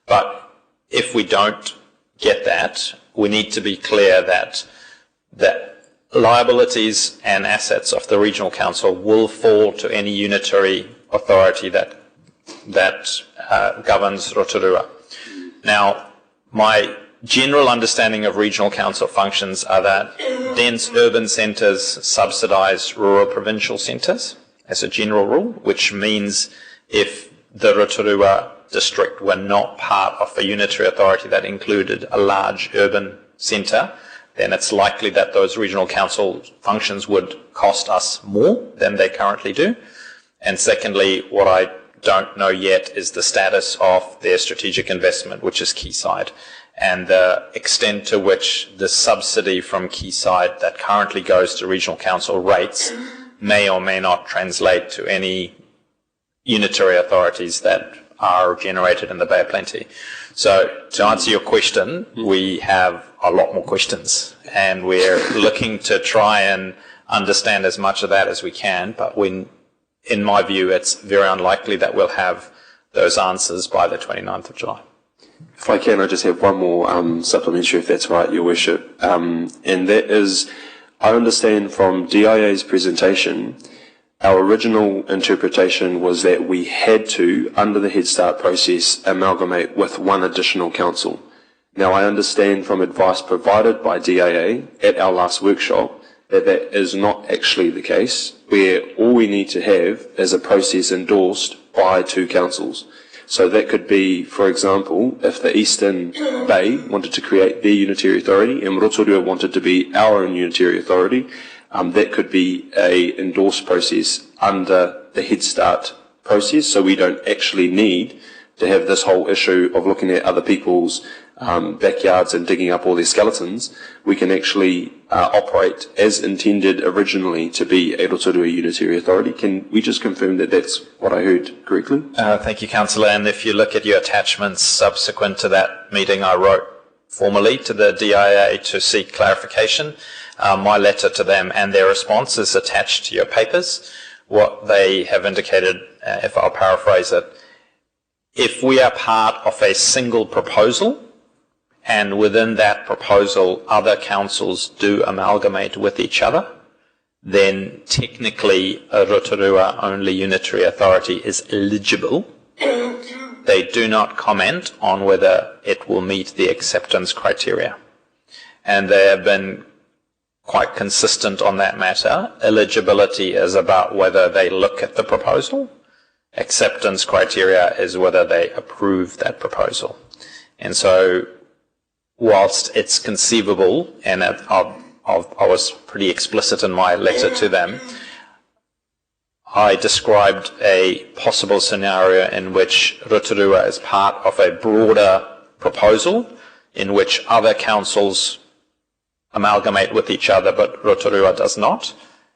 But if we don't get that, we need to be clear that liabilities and assets of the Regional Council will fall to any unitary authority that governs Rotorua. Now, my general understanding of regional council functions are that dense urban centres subsidise rural provincial centres as a general rule, which means if the Rotorua district were not part of a unitary authority that included a large urban centre, then it's likely that those regional council functions would cost us more than they currently do. And secondly, what I don't know yet is the status of their strategic investment, which is Quayside, and the extent to which the subsidy from Quayside that currently goes to regional council rates may or may not translate to any unitary authorities that are generated in the Bay of Plenty. So to answer your question, we have a lot more questions, and we're looking to try and understand as much of that as we can, but in my view, it's very unlikely that we'll have those answers by the 29th of July. If I can, I just have one more supplementary, if that's right, Your Worship. And that is, I understand from DIA's presentation, our original interpretation was that we had to, under the Head Start process, amalgamate with one additional council. Now, I understand from advice provided by DIA at our last workshop that that is not actually the case, where all we need to have is a process endorsed by two councils. So that could be, for example, if the Eastern Bay wanted to create their unitary authority and Rotorua wanted to be our own unitary authority, that could be a endorsed process under the Head Start process, so we don't actually need to have this whole issue of looking at other people's backyards and digging up all their skeletons. We can actually operate as intended originally to be a Rotorua unitary authority. Can we just confirm that that's what I heard correctly? Thank you, Councillor. And if you look at your attachments subsequent to that meeting, I wrote formally to the DIA to seek clarification. My letter to them and their response is attached to your papers. What they have indicated, if I'll paraphrase it, if we are part of a single proposal, and within that proposal other councils do amalgamate with each other, then technically a Rotorua-only unitary authority is eligible. They do not comment on whether it will meet the acceptance criteria. And they have been quite consistent on that matter. Eligibility is about whether they look at the proposal. Acceptance criteria is whether they approve that proposal. And so whilst it's conceivable, and I was pretty explicit in my letter to them, I described a possible scenario in which Rotorua is part of a broader proposal in which other councils amalgamate with each other, but Rotorua does not.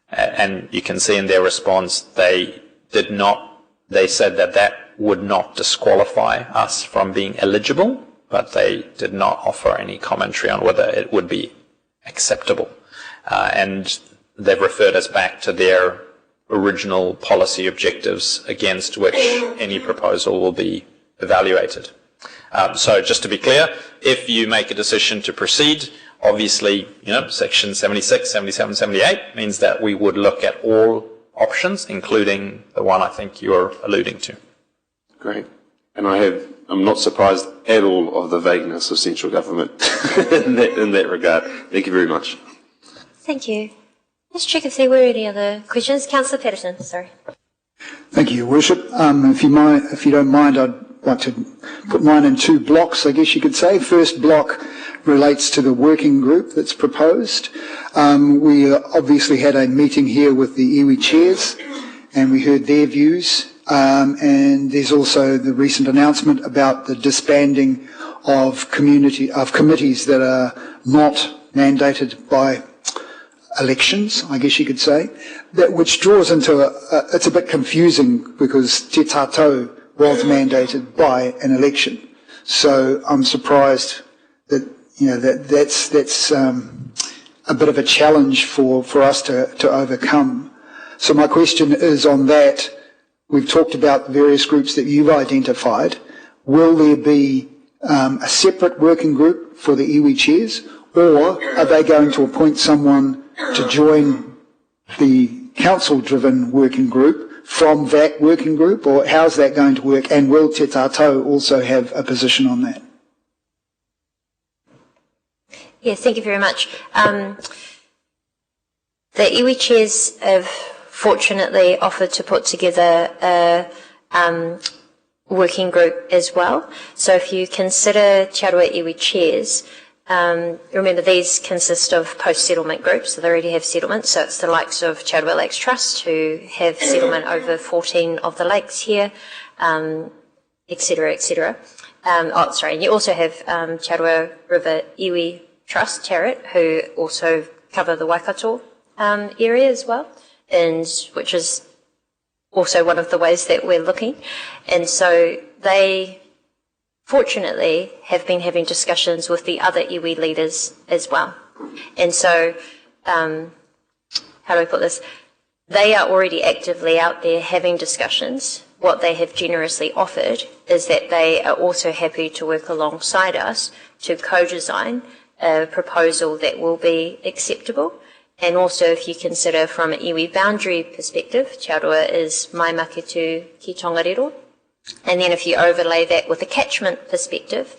And you can see in their response, they said that that would not disqualify us from being eligible, but they did not offer any commentary on whether it would be acceptable. And they've referred us back to their original policy objectives against which any proposal will be evaluated. So just to be clear, if you make a decision to proceed, obviously, Section 76, 77, 78 means that we would look at all options, including the one I think you're alluding to. Great. And I'm not surprised at all of the vagueness of central government in that regard. Thank you very much. Thank you. Let's check if there were any other questions. Councillor Petterton, sorry. Thank you, Your Worship. If you don't mind, I'd like to put mine in two blocks, I guess you could say. First block relates to the working group that's proposed. We obviously had a meeting here with the iwi chairs, and we heard their views. And there's also the recent announcement about the disbanding of committees that are not mandated by elections, I guess you could say, which draws into it's a bit confusing because Te Tātou was mandated by an election. So I'm surprised that that's a bit of a challenge for us to overcome. So my question is on that. We've talked about the various groups that you've identified. Will there be a separate working group for the iwi chairs, or are they going to appoint someone to join the council-driven working group from that working group, or how's that going to work? And will Te Tātou also have a position on that? Yeah, thank you very much. The iwi chairs have fortunately offered to put together a working group as well. So if you consider Te Aroha iwi chairs, remember these consist of post-settlement groups, so they already have settlement. So it's the likes of Te Aroha Lakes Trust, who have settlement over 14 of the lakes here, et cetera, et cetera. And you also have Te Aroha River Iwi Trust, Tarot, who also cover the Waikato area as well, and which is also one of the ways that we're looking. And so they, fortunately, have been having discussions with the other iwi leaders as well. And so, how do I put this? They are already actively out there having discussions. What they have generously offered is that they are also happy to work alongside us to co-design a proposal that will be acceptable. And also, if you consider from an iwi boundary perspective, Te Aroha is mai maketu ki Tongariro. And then if you overlay that with a catchment perspective,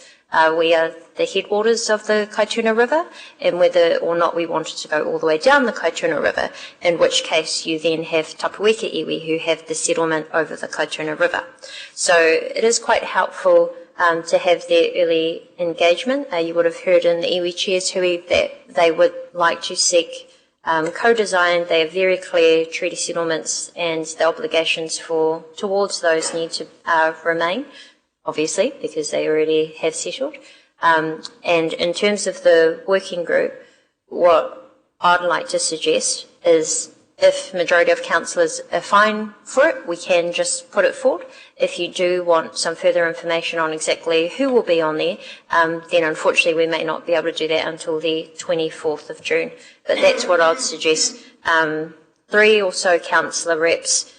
we are the headwaters of the Kaituna River, and whether or not we wanted to go all the way down the Kaituna River, in which case you then have Tapueka iwi who have the settlement over the Kaituna River. So it is quite helpful to have their early engagement. You would have heard in the iwi chairs, Hui, that they would like to seek co-design. They have very clear treaty settlements, and the obligations towards those need to remain, obviously, because they already have settled. And in terms of the working group, what I'd like to suggest is, if majority of councillors are fine for it, we can just put it forward. If you do want some further information on exactly who will be on there, then unfortunately we may not be able to do that until the 24th of June. But that's what I'd suggest. 3 or so councillor reps,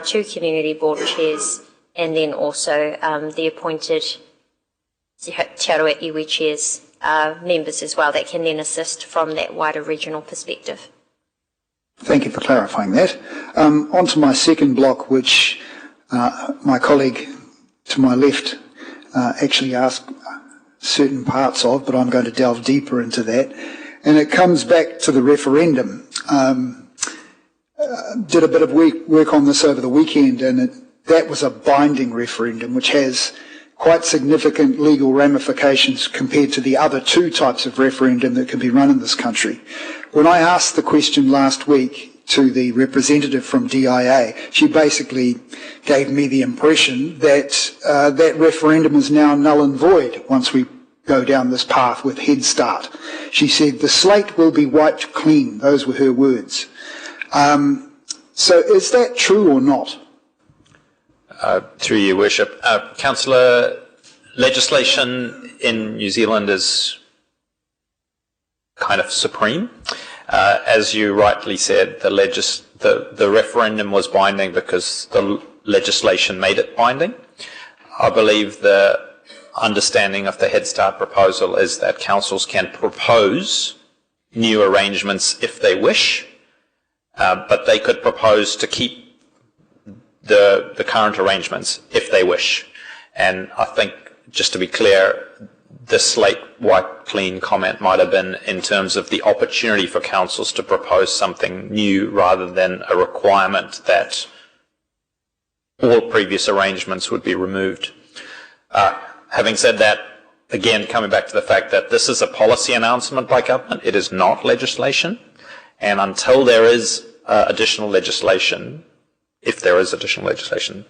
2 community board chairs, and then also the appointed Te Aroha iwi chairs members as well that can then assist from that wider regional perspective. Thank you for clarifying that. On to my second block, which my colleague to my left actually asked certain parts of, but I'm going to delve deeper into that. And it comes back to the referendum. Did a bit of work on this over the weekend, and that was a binding referendum, which has quite significant legal ramifications compared to the other 2 types of referendum that can be run in this country. When I asked the question last week to the representative from DIA, she basically gave me the impression that that referendum is now null and void once we go down this path with Head Start. She said the slate will be wiped clean. Those were her words. So is that true or not? Through your worship, Councillor, legislation in New Zealand is kind of supreme. As you rightly said, the referendum was binding because the legislation made it binding. I believe the understanding of the Head Start proposal is that councils can propose new arrangements if they wish, but they could propose to keep the current arrangements if they wish. And I think, just to be clear, the slate wipe clean comment might have been in terms of the opportunity for councils to propose something new rather than a requirement that all previous arrangements would be removed. Having said that, again, coming back to the fact that this is a policy announcement by government, it is not legislation, and until there is additional legislation, if there is additional legislation,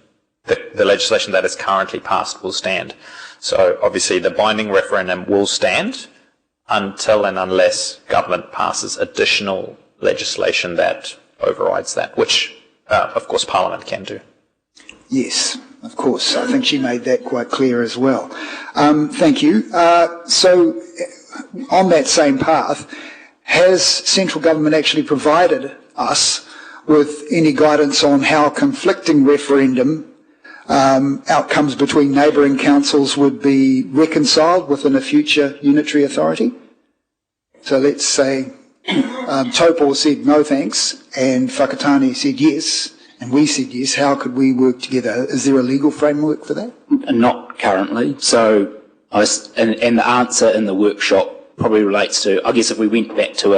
the legislation that is currently passed will stand. So obviously the binding referendum will stand until and unless government passes additional legislation that overrides that, which of course Parliament can do. Yes, of course. I think she made that quite clear as well. Thank you. So on that same path, has central government actually provided us with any guidance on how conflicting referendum outcomes between neighbouring councils would be reconciled within a future unitary authority? So let's say Taupo said no thanks and Whakatane said yes and we said yes. How could we work together? Is there a legal framework for that? Not currently. So, and the answer in the workshop probably relates to, I guess if we went back to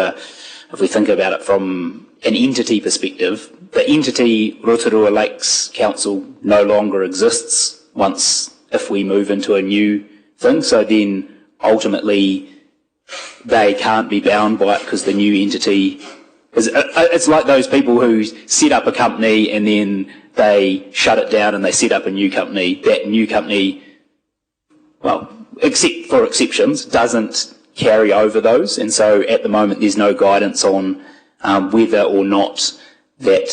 if we think about it from an entity perspective, the entity Rotorua Lakes Council no longer exists if we move into a new thing. So then ultimately they can't be bound by it because the new entity it's like those people who set up a company and then they shut it down and they set up a new company. That new company, well, except for exceptions, doesn't carry over those. And so at the moment there's no guidance on whether or not that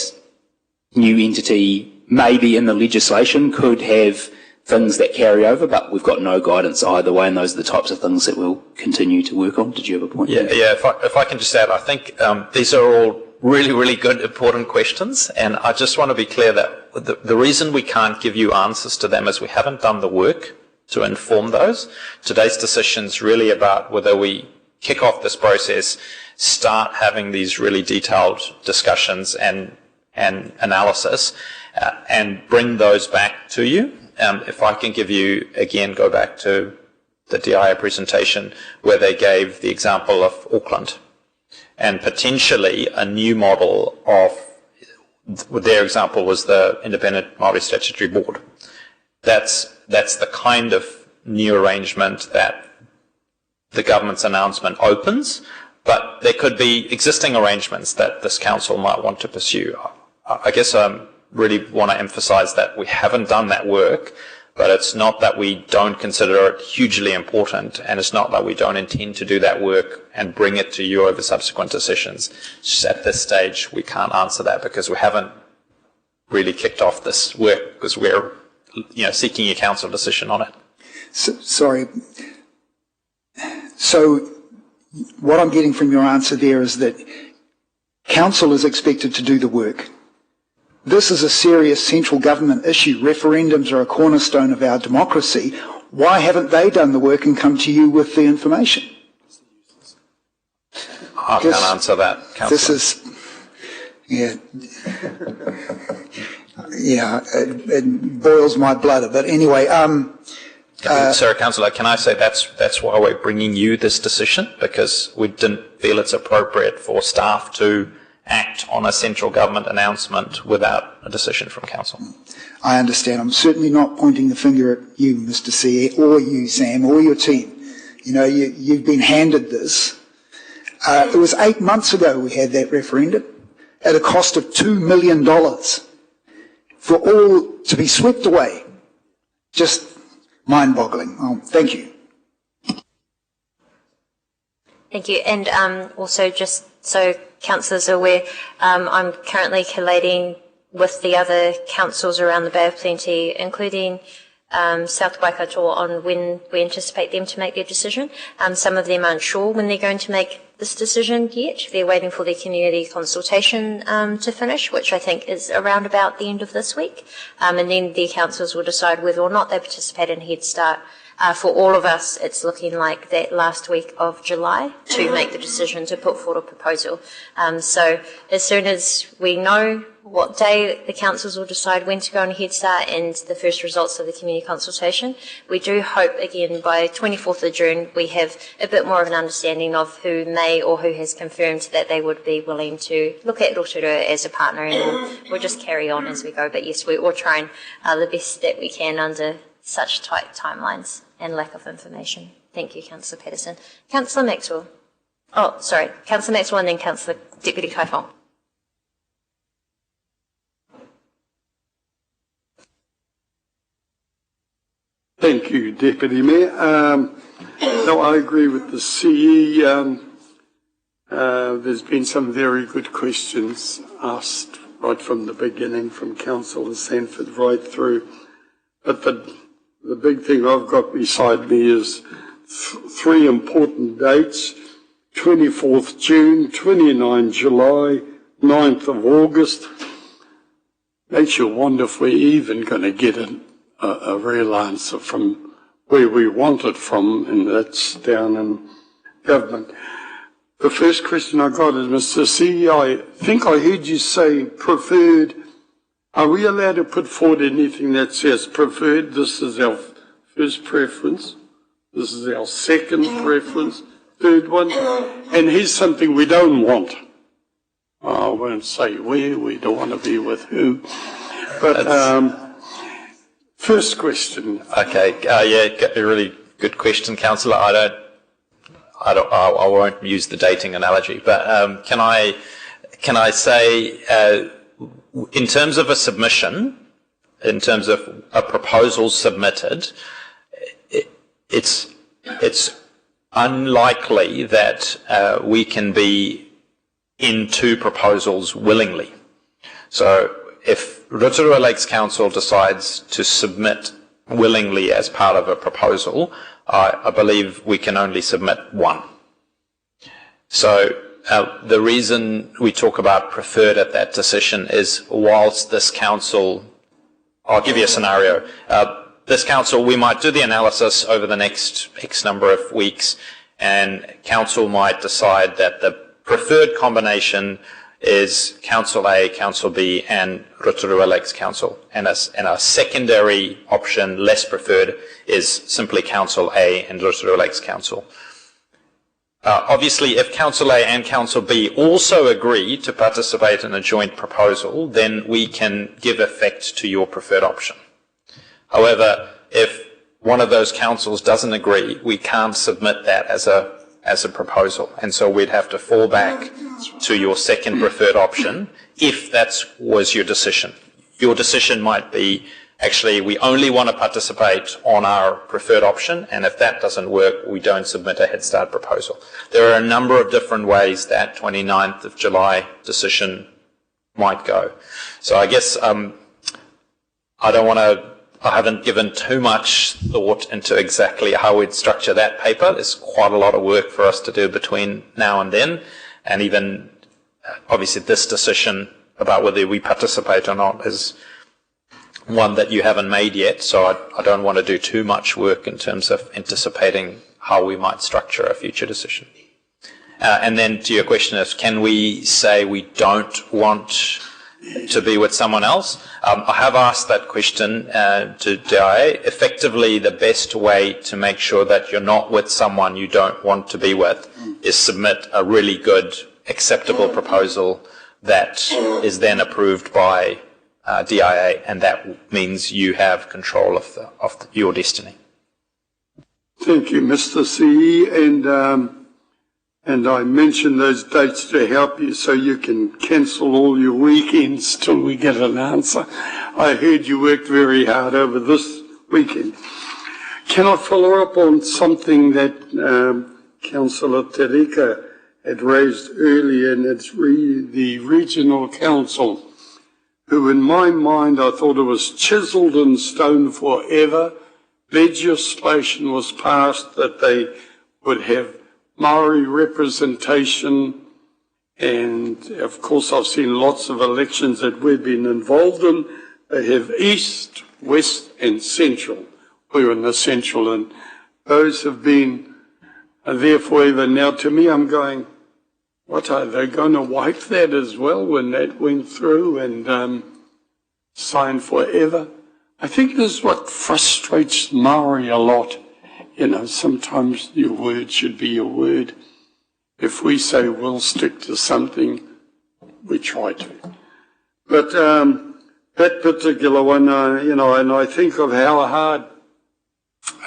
new entity, maybe in the legislation, could have things that carry over, but we've got no guidance either way, and those are the types of things that we'll continue to work on. Did you have a point? Yeah. If I can just add, I think these are all really, really good, important questions, and I just want to be clear that the reason we can't give you answers to them is we haven't done the work to inform those. Today's decision's really about whether we kick off this process, start having these really detailed discussions and analysis, and bring those back to you. If I can give you, again, go back to the DIA presentation where they gave the example of Auckland and potentially a new model of, their example was the Independent Māori Statutory Board. That's the kind of new arrangement that the government's announcement opens, but there could be existing arrangements that this council might want to pursue. I guess really want to emphasise that we haven't done that work, but it's not that we don't consider it hugely important, and it's not that we don't intend to do that work and bring it to you over subsequent decisions. Just at this stage, we can't answer that because we haven't really kicked off this work because we're seeking a council decision on it. Sorry. So what I'm getting from your answer there is that council is expected to do the work. This is a serious central government issue. Referendums are a cornerstone of our democracy. Why haven't they done the work and come to you with the information? I can't answer that, Councillor. This is, it boils my blood. But anyway, Sorry, Councillor, can I say that's why we're bringing you this decision, because we didn't feel it's appropriate for staff to act on a central government announcement without a decision from Council. I understand. I'm certainly not pointing the finger at you, Mr. C, or you, Sam, or your team. You've been handed this. It was 8 months ago we had that referendum at a cost of $2 million for all to be swept away. Just mind-boggling. Oh, thank you. Thank you. And also, just so councillors are aware, I'm currently collating with the other councils around the Bay of Plenty, including South Waikato, on when we anticipate them to make their decision. Some of them aren't sure when they're going to make this decision yet. They're waiting for their community consultation to finish, which I think is around about the end of this week. And then the councils will decide whether or not they participate in Head Start. For all of us, it's looking like that last week of July to make the decision to put forward a proposal. So as soon as we know what day the councils will decide when to go on Head Start and the first results of the community consultation, we do hope, again, by 24th of June, we have a bit more of an understanding of who may or who has confirmed that they would be willing to look at Rotorua as a partner, and we'll just carry on as we go. But yes, we're all trying the best that we can under such tight timelines and lack of information. Thank you, Councillor Patterson. Councillor Maxwell. Oh, sorry. Councillor Maxwell and then Councillor Deputy Kaifong. Thank you, Deputy Mayor. No, I agree with the CE. There's been some very good questions asked right from the beginning, from Councillor Sanford right through. But the big thing I've got beside me is three important dates: 24th June, 29 July, 9th of August. Makes you wonder if we're even going to get a real answer from where we want it from, and that's down in government. The first question I got is, Mr. C, I think I heard you say preferred. Are we allowed to put forward anything that says preferred? This is our first preference. This is our second preference. third one. And here's something we don't want. I won't say where, we don't want to be with who. But first question. Okay, yeah, a really good question, Councillor. I won't use the dating analogy, but can I say, in terms of a submission, in terms of a proposal submitted, it's unlikely that we can be in two proposals willingly. So if Rotorua Lakes Council decides to submit willingly as part of a proposal, I believe we can only submit one. So the reason we talk about preferred at that decision is whilst this council, I'll give you a scenario, this council, we might do the analysis over the next X number of weeks, and council might decide that the preferred combination is Council A, Council B, and Rotorua Lakes Council. And a secondary option, less preferred, is simply Council A and Rotorua Lakes Council. Obviously, if Council A and Council B also agree to participate in a joint proposal, then we can give effect to your preferred option. However, if one of those councils doesn't agree, we can't submit that as a proposal, and so we'd have to fall back to your second preferred option if that was your decision. Your decision might be, actually, we only want to participate on our preferred option, and if that doesn't work, we don't submit a Head Start proposal. There are a number of different ways that 29th of July decision might go. So I guess I haven't given too much thought into exactly how we'd structure that paper. There's quite a lot of work for us to do between now and then, and even obviously this decision about whether we participate or not is one that you haven't made yet, so I don't want to do too much work in terms of anticipating how we might structure a future decision. And then to your question is, can we say we don't want to be with someone else? I have asked that question to DIA. Effectively, the best way to make sure that you're not with someone you don't want to be with is submit a really good, acceptable proposal that is then approved by DIA, and that means you have control of your destiny. Thank you, Mr. CE, and I mentioned those dates to help you so you can cancel all your weekends till we get an answer. I heard you worked very hard over this weekend. Can I follow up on something that Councillor Terika had raised earlier, and it's the Regional Council, who in my mind I thought it was chiselled in stone forever. Legislation was passed that they would have Maori representation, and of course I've seen lots of elections that we've been involved in. They have East, West and Central. We're in the Central, and those have been there forever. Now to me I'm going, what, are they going to wipe that as well when that went through and signed forever? I think this is what frustrates Maori a lot. You know, sometimes your word should be your word. If we say we'll stick to something, we try to. But that particular one, you know, and I think of how hard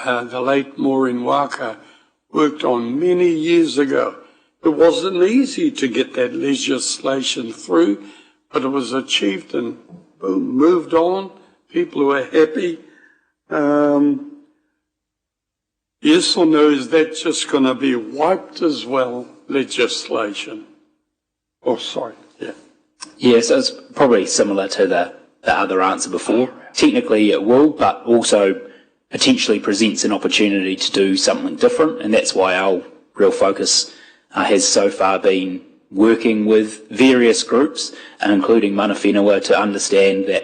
the late Maureen Waka worked on many years ago. It wasn't easy to get that legislation through, but it was achieved and boom, moved on. People were happy. Yes or no, is that just going to be wiped as well, legislation? Oh, sorry, yeah. Yeah, so it's probably similar to the other answer before. Technically it will, but also potentially presents an opportunity to do something different, and that's why our real focus has so far been working with various groups, including Mana Whenua, to understand that,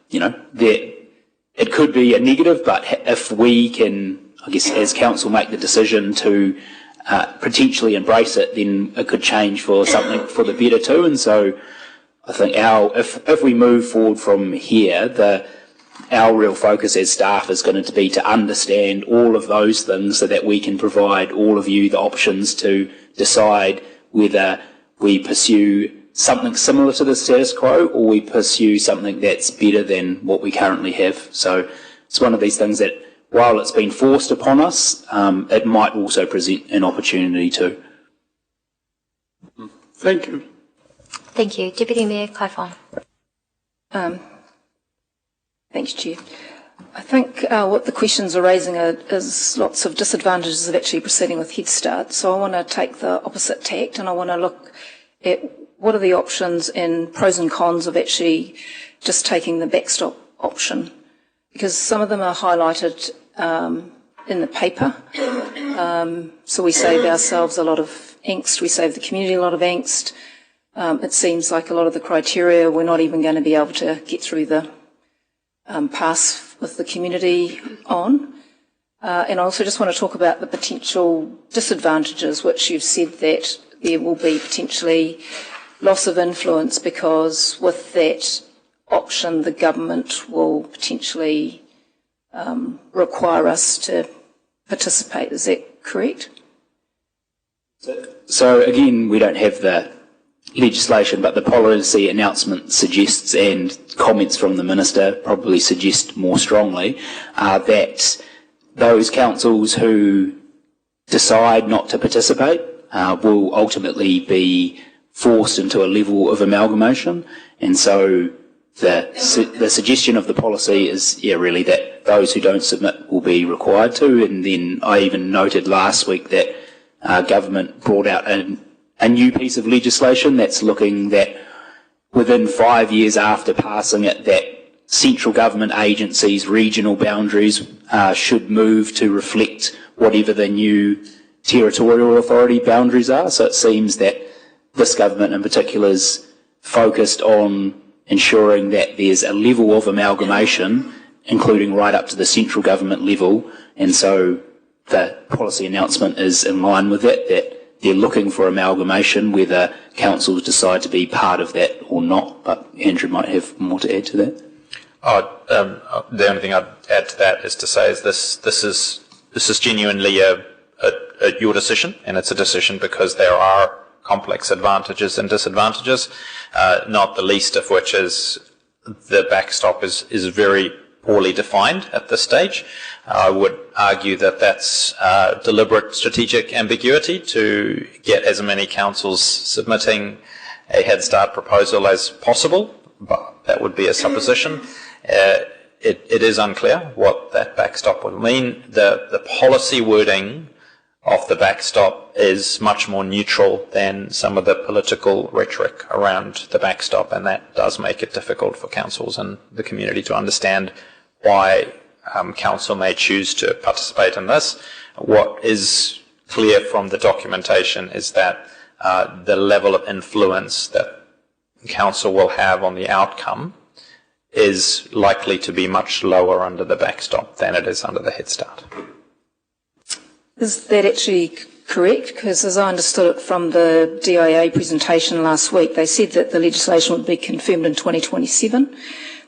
you know, that it could be a negative, but if we can, I guess, as council make the decision to potentially embrace it, then it could change for something for the better too. And so I think if we move forward from here, our real focus as staff is going to be to understand all of those things so that we can provide all of you the options to decide whether we pursue something similar to the status quo or we pursue something that's better than what we currently have. So it's one of these things that, while it's been forced upon us, it might also present an opportunity too. Thank you. Thank you. Deputy Mayor Claiborne. Thanks, Chair. I think what the questions are raising is lots of disadvantages of actually proceeding with Head Start. So I want to take the opposite tact and I want to look at what are the options and pros and cons of actually just taking the backstop option, because some of them are highlighted in the paper. So we save ourselves a lot of angst, we save the community a lot of angst. It seems like a lot of the criteria we're not even going to be able to get through the pass with the community on. And I also just want to talk about the potential disadvantages, which you've said that there will be potentially loss of influence because with that option the government will potentially require us to participate. Is that correct? So again, we don't have the legislation, but the policy announcement suggests, and comments from the Minister probably suggest more strongly, that those councils who decide not to participate will ultimately be forced into a level of amalgamation. And so the suggestion of the policy is really that those who don't submit will be required to. And then I even noted last week that government brought out a new piece of legislation that's looking that within 5 years after passing it, that central government agencies' regional boundaries should move to reflect whatever the new territorial authority boundaries are. So it seems that this government in particular is focused on ensuring that there's a level of amalgamation, including right up to the central government level. And so the policy announcement is in line with that they're looking for amalgamation, whether councils decide to be part of that or not. But Andrew might have more to add to that. The only thing I'd add to that is to say is this is genuinely your decision, and it's a decision because there are complex advantages and disadvantages, not the least of which is the backstop is very poorly defined at this stage. I would argue that that's deliberate strategic ambiguity to get as many councils submitting a Head Start proposal as possible, but that would be a supposition. It is unclear what that backstop would mean. The policy wording of the backstop is much more neutral than some of the political rhetoric around the backstop, and that does make it difficult for councils and the community to understand why council may choose to participate in this. What is clear from the documentation is that the level of influence that council will have on the outcome is likely to be much lower under the backstop than it is under the Head Start. Is that actually correct? Because as I understood it from the DIA presentation last week, they said that the legislation would be confirmed in 2027.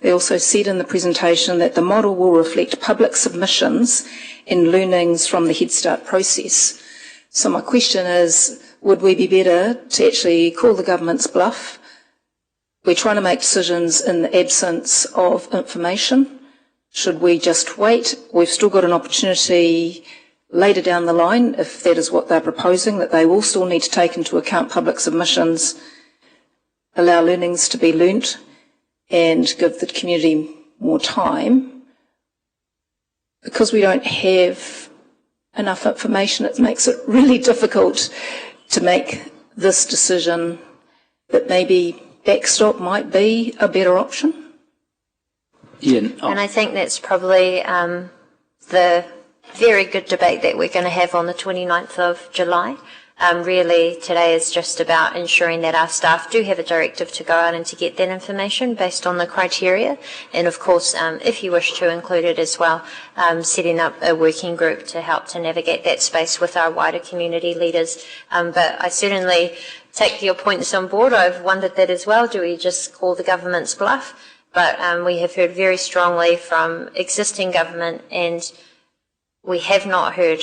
They also said in the presentation that the model will reflect public submissions and learnings from the Head Start process. So my question is, would we be better to actually call the government's bluff? We're trying to make decisions in the absence of information. Should we just wait? We've still got an opportunity later down the line, if that is what they're proposing, that they will still need to take into account public submissions, allow learnings to be learnt, and give the community more time. Because we don't have enough information, it makes it really difficult to make this decision that maybe backstop might be a better option. And I think that's probably the very good debate that we're going to have on the 29th of July. Really, today is just about ensuring that our staff do have a directive to go out and to get that information based on the criteria. And of course, if you wish to include it as well, setting up a working group to help to navigate that space with our wider community leaders. But I certainly take your points on board. I've wondered that as well. Do we just call the government's bluff? But we have heard very strongly from existing government, and we have not heard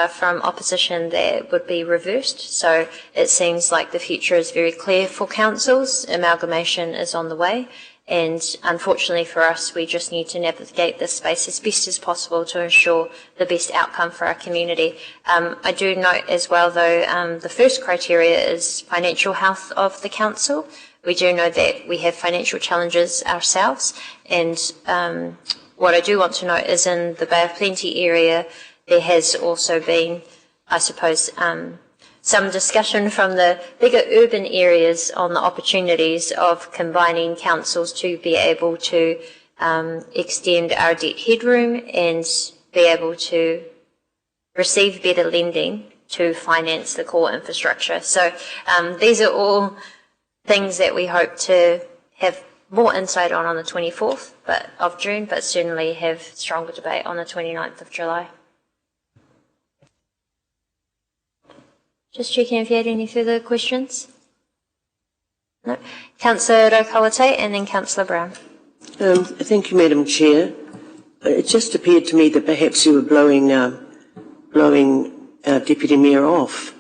from opposition that it would be reversed. So it seems like the future is very clear for councils. Amalgamation is on the way. And unfortunately for us, we just need to navigate this space as best as possible to ensure the best outcome for our community. I do note as well, though, the first criteria is financial health of the council. We do know that we have financial challenges ourselves. And what I do want to note is in the Bay of Plenty area, there has also been, I suppose, some discussion from the bigger urban areas on the opportunities of combining councils to be able to extend our debt headroom and be able to receive better lending to finance the core infrastructure. So these are all things that we hope to have more insight on the 24th of June, but certainly have stronger debate on the 29th of July. Just checking if you had any further questions. No. Councillor Rokawate and then Councillor Brown. Thank you, Madam Chair. It just appeared to me that perhaps you were blowing Deputy Mayor off.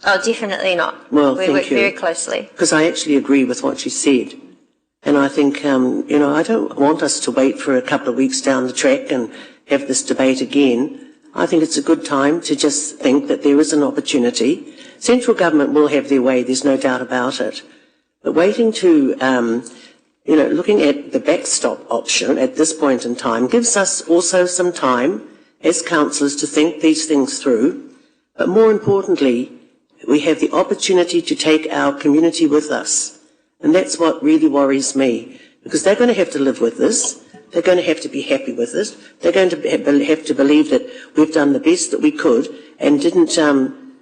Oh, definitely not. Well, we thank work you. very closely. Because I actually agree with what you said. And I think, I don't want us to wait for a couple of weeks down the track and have this debate again. I think it's a good time to just think that there is an opportunity. Central government will have their way, there's no doubt about it. But waiting to, looking at the backstop option at this point in time gives us also some time as councillors to think these things through. But more importantly, we have the opportunity to take our community with us. And that's what really worries me, because they're going to have to live with this. They're going to have to be happy with this. They're going to have to believe that we've done the best that we could and didn't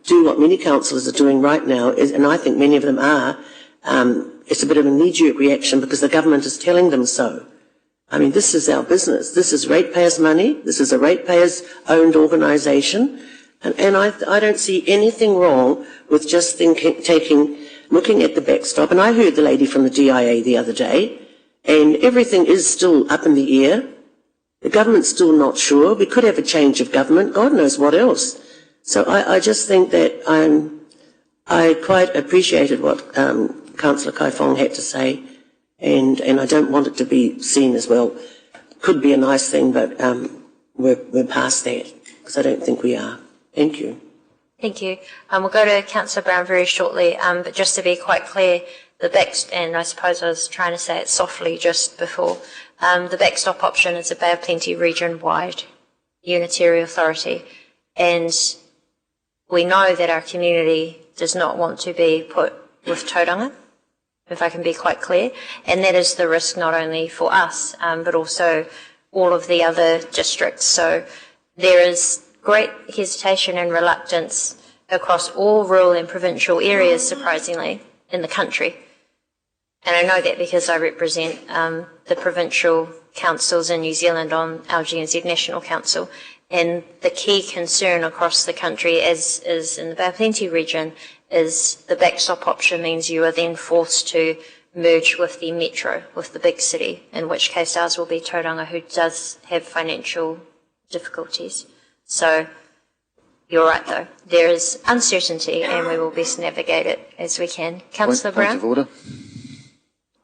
do what many councillors are doing right now, and I think many of them are. It's a bit of a knee-jerk reaction because the government is telling them so. I mean, this is our business. This is ratepayers' money. This is a ratepayers-owned organisation. And I don't see anything wrong with just looking at the backstop. And I heard the lady from the DIA the other day, and everything is still up in the air. The government's still not sure. We could have a change of government. God knows what else. So I just think that I quite appreciated what Councillor Kai Fong had to say, and I don't want it to be seen as, well, could be a nice thing, but we're past that, because I don't think we are. Thank you. Thank you. We'll go to Councillor Brown very shortly, but just to be quite clear, and I suppose I was trying to say it softly just before, the backstop option is a Bay of Plenty region-wide unitary authority, and we know that our community does not want to be put with tauranga, if I can be quite clear, and that is the risk not only for us, but also all of the other districts. So there is great hesitation and reluctance across all rural and provincial areas, surprisingly, in the country. And I know that because I represent the provincial councils in New Zealand on our GNZ National Council. And the key concern across the country, as is in the Bay of Plenty region, is the backstop option means you are then forced to merge with the metro, with the big city, in which case ours will be Tauranga, who does have financial difficulties. So you're right, though. There is uncertainty, and we will best navigate it as we can. Councillor Brown? Point of order.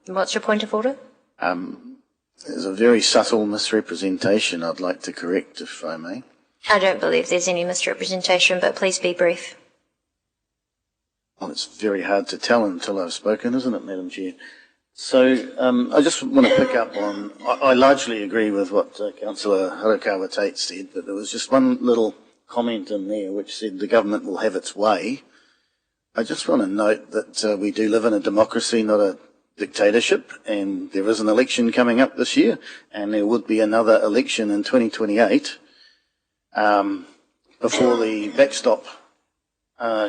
What's your point of order? There's a very subtle misrepresentation I'd like to correct, if I may. I don't believe there's any misrepresentation, but please be brief. Well, it's very hard to tell until I've spoken, isn't it, Madam Chair? So I just want to pick up on, I largely agree with what Councillor Harukawa-Tate said, but there was just one little comment in there which said the government will have its way. I just want to note that we do live in a democracy, not a dictatorship, and there is an election coming up this year, and there would be another election in 2028 before the backstop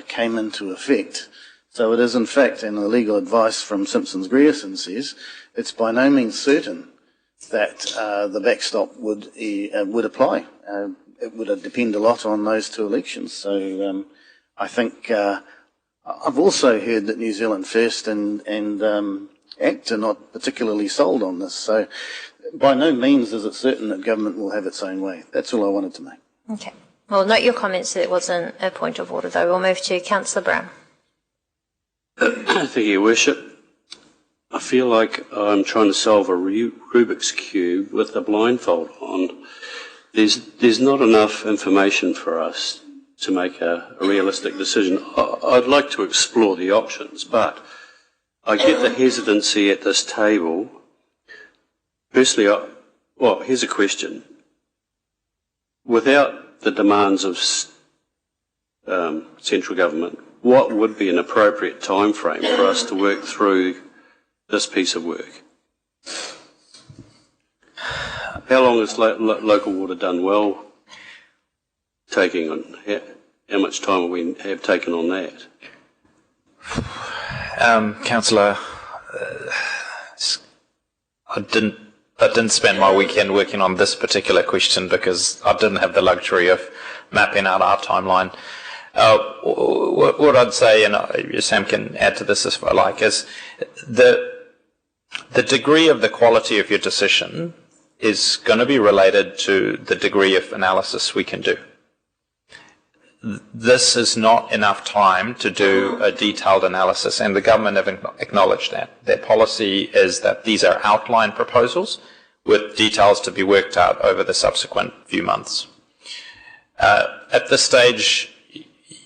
came into effect. So it is in fact, and the legal advice from Simpsons-Grierson says, it's by no means certain that the backstop would apply. It would depend a lot on those two elections. So I think I've also heard that New Zealand First and Act are not particularly sold on this. So by no means is it certain that government will have its own way. That's all I wanted to make. Okay. Well, note your comments that it wasn't a point of order, though. We'll move to Councillor Brown. Thank you, Your Worship. I feel like I'm trying to solve a Rubik's Cube with a blindfold on. There's not enough information for us to make a realistic decision. I'd like to explore the options, but I get the hesitancy at this table. Personally, well, here's a question. Without the demands of central government, what would be an appropriate time frame for us to work through this piece of work? How long has local water done well? Taking on how much time have we taken on that? Councillor, I didn't spend my weekend working on this particular question because I didn't have the luxury of mapping out our timeline. What I'd say, and Sam can add to this if I like, is the degree of the quality of your decision is going to be related to the degree of analysis we can do. This is not enough time to do a detailed analysis, and the government have acknowledged that. Their policy is that these are outline proposals with details to be worked out over the subsequent few months. At this stage,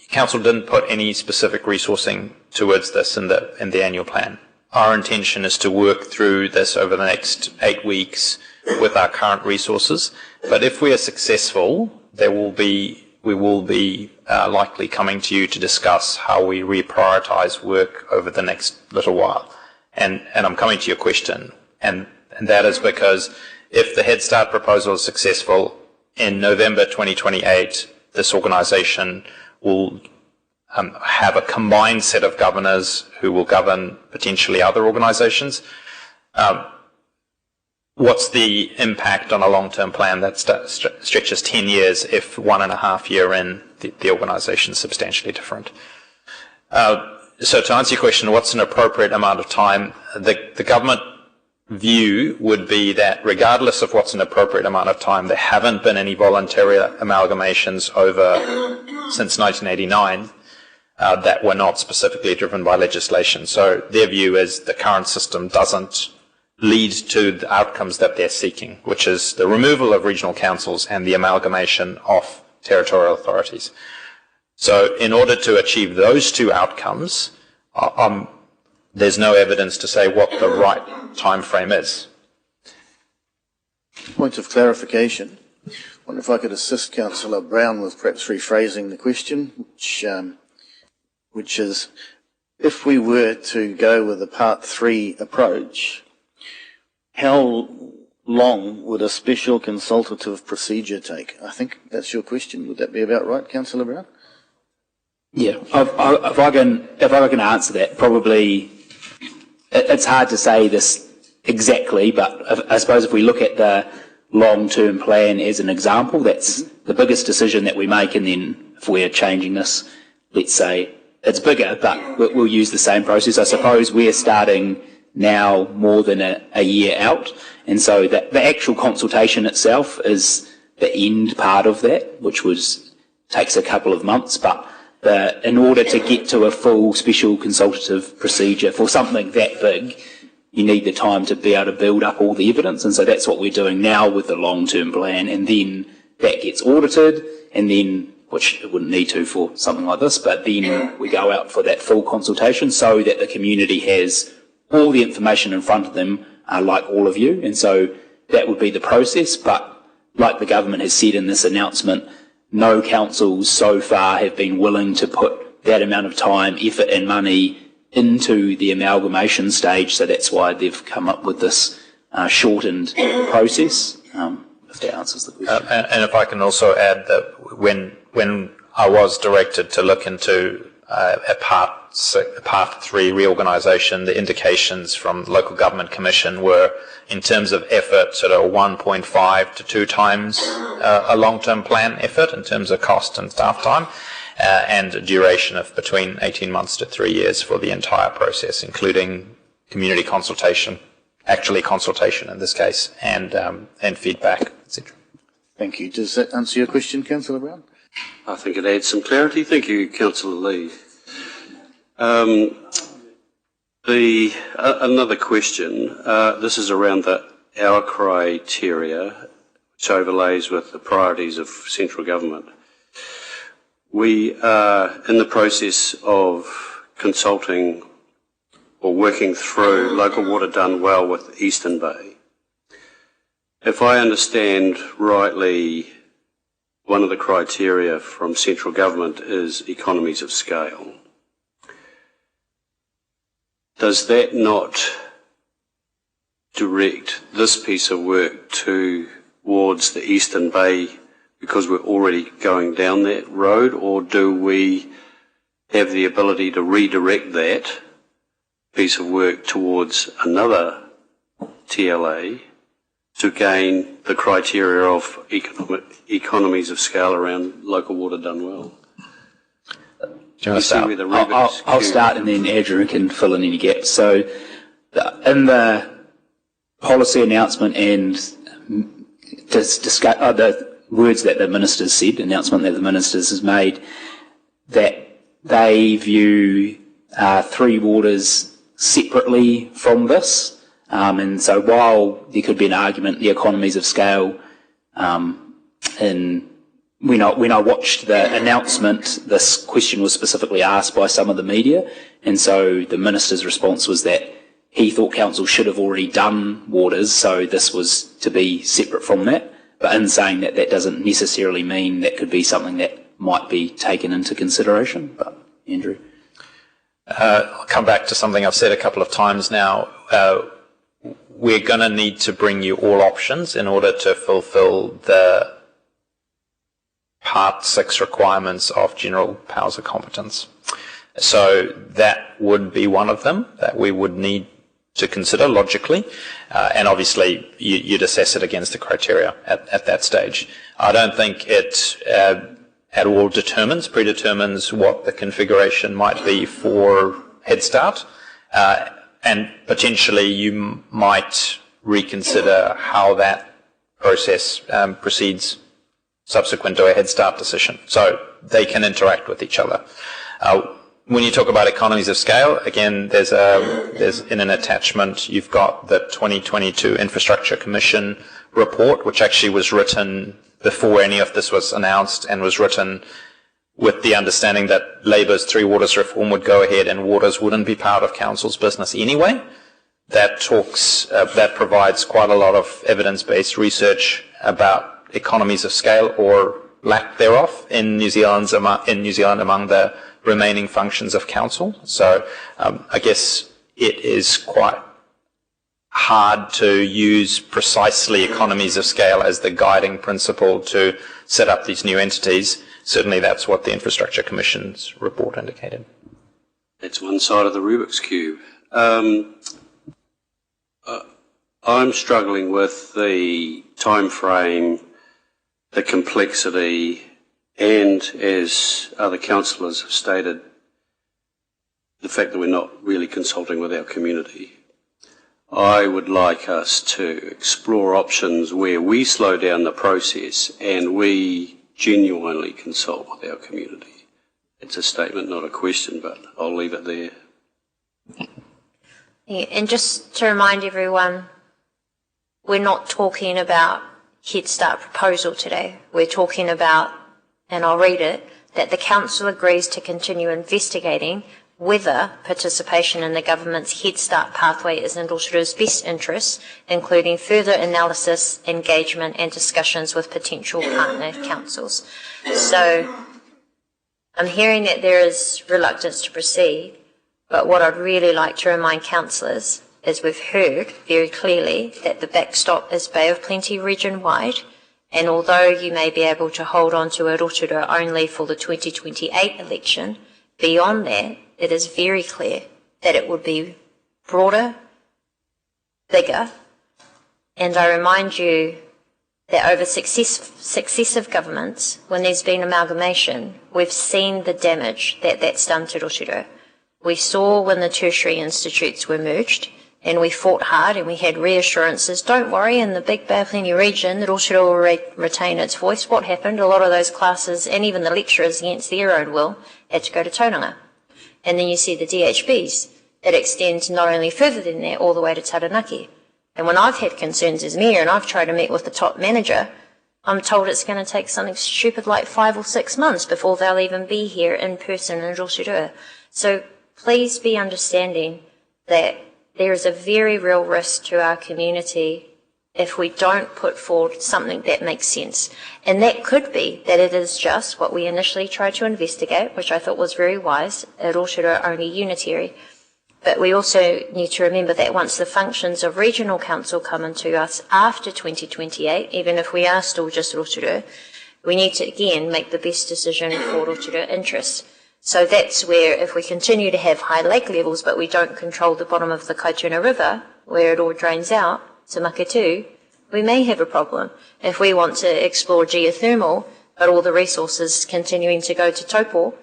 Council didn't put any specific resourcing towards this in the annual plan. Our intention is to work through this over the next 8 weeks with our current resources, but if we are successful, we will be likely coming to you to discuss how we reprioritise work over the next little while. And I'm coming to your question, and that is because if the Head Start proposal is successful, in November 2028, this organisation will have a combined set of governors who will govern potentially other organisations. What's the impact on a long-term plan that stretches 10 years if 1.5 year in, the organisation is substantially different? So to answer your question, what's an appropriate amount of time? The government view would be that regardless of what's an appropriate amount of time, there haven't been any voluntary amalgamations since 1989 that were not specifically driven by legislation. So their view is the current system doesn't lead to the outcomes that they're seeking, which is the removal of regional councils and the amalgamation of territorial authorities. So in order to achieve those two outcomes, there's no evidence to say what the right time frame is. Point of clarification. I wonder if I could assist Councillor Brown with perhaps rephrasing the question, which is, if we were to go with a Part 3 approach, how long would a special consultative procedure take? I think that's your question. Would that be about right, Councillor Brown? Yeah, if I can answer that, probably it's hard to say this exactly, but I suppose if we look at the long-term plan as an example, that's the biggest decision that we make, and then if we're changing this, let's say it's bigger, but we'll use the same process. I suppose we're starting now more than a year out, and so the actual consultation itself is the end part of that, which takes a couple of months, but in order to get to a full special consultative procedure for something that big, you need the time to be able to build up all the evidence, and so that's what we're doing now with the long-term plan, and then that gets audited, and then, which it wouldn't need to for something like this, but then we go out for that full consultation so that the community has all the information in front of them, like all of you, and so that would be the process, but like the government has said in this announcement, no councils so far have been willing to put that amount of time, effort and money into the amalgamation stage, so that's why they've come up with this shortened process, if that answers the question. And if I can also add that when I was directed to look into a Part 3 reorganisation, the indications from the Local Government Commission were, in terms of effort, sort of 1.5 to 2 times a long-term plan effort in terms of cost and staff time, and a duration of between 18 months to 3 years for the entire process, including community consultation, actually consultation in this case, and feedback, etc. Thank you. Does that answer your question, Councillor Brown? I think it adds some clarity. Thank you, Councillor Lee. Another question. This is around our criteria, which overlays with the priorities of central government. We are in the process of consulting or working through local water done well with Eastern Bay. If I understand rightly, one of the criteria from central government is economies of scale. Does that not direct this piece of work towards the Eastern Bay because we're already going down that road, or do we have the ability to redirect that piece of work towards another TLA to gain the criteria of economies of scale around local water done well? I'll start and then Andrew can fill in any gaps. So in the policy announcement and the words that the Ministers said, announcement that the Ministers has made, that they view Three Waters separately from this. And so while there could be an argument, the economies of scale, when I watched the announcement, this question was specifically asked by some of the media, and so the Minister's response was that he thought Council should have already done waters, so this was to be separate from that. But in saying that, that doesn't necessarily mean that could be something that might be taken into consideration. But Andrew? I'll come back to something I've said a couple of times now. We're going to need to bring you all options in order to fulfil the Part 6 requirements of General Powers of Competence. So that would be one of them that we would need to consider logically, and obviously you'd assess it against the criteria at that stage. I don't think it at all predetermines what the configuration might be for Head Start, and potentially you might reconsider how that process proceeds subsequent to a Head Start decision. So they can interact with each other. When you talk about economies of scale, again, there's in an attachment, you've got the 2022 Infrastructure Commission report, which actually was written before any of this was announced and was written with the understanding that Labour's Three Waters reform would go ahead and waters wouldn't be part of Council's business anyway. That provides quite a lot of evidence-based research about economies of scale or lack thereof in New Zealand among the remaining functions of Council. So I guess it is quite hard to use precisely economies of scale as the guiding principle to set up these new entities. Certainly that's what the Infrastructure Commission's report indicated. That's one side of the Rubik's Cube. I'm struggling with the time frame, the complexity, and, as other councillors have stated, the fact that we're not really consulting with our community. I would like us to explore options where we slow down the process and we genuinely consult with our community. It's a statement, not a question, but I'll leave it there. Yeah, and just to remind everyone, we're not talking about Head Start proposal today. We're talking about, and I'll read it, that the Council agrees to continue investigating whether participation in the government's Head Start pathway is in Rotorua's best interests, including further analysis, engagement and discussions with potential partner councils. So I'm hearing that there is reluctance to proceed, but what I'd really like to remind councillors is we've heard very clearly that the backstop is Bay of Plenty region-wide, and although you may be able to hold on to a Rotorua only for the 2028 election, beyond that, it is very clear that it would be broader, bigger, and I remind you that over successive governments, when there's been amalgamation, we've seen the damage that that's done to Rotorua. We saw when the tertiary institutes were merged, and we fought hard and we had reassurances, don't worry, in the Big Baplenny region, Rotorua will retain its voice. What happened? A lot of those classes, and even the lecturers against their own will, had to go to Tauranga. And then you see the DHBs that extend not only further than that, all the way to Taranaki. And when I've had concerns as mayor and I've tried to meet with the top manager, I'm told it's going to take something stupid like 5 or 6 months before they'll even be here in person in Rotorua. So please be understanding that there is a very real risk to our community if we don't put forward something that makes sense. And that could be that it is just what we initially tried to investigate, which I thought was very wise, a Rotorua only unitary. But we also need to remember that once the functions of regional council come into us after 2028, even if we are still just Rotorua, we need to again make the best decision for Rotorua interests. So that's where if we continue to have high lake levels but we don't control the bottom of the Kaituna River, where it all drains out to Makatu, we may have a problem. If we want to explore geothermal but all the resources continuing to go to Taupo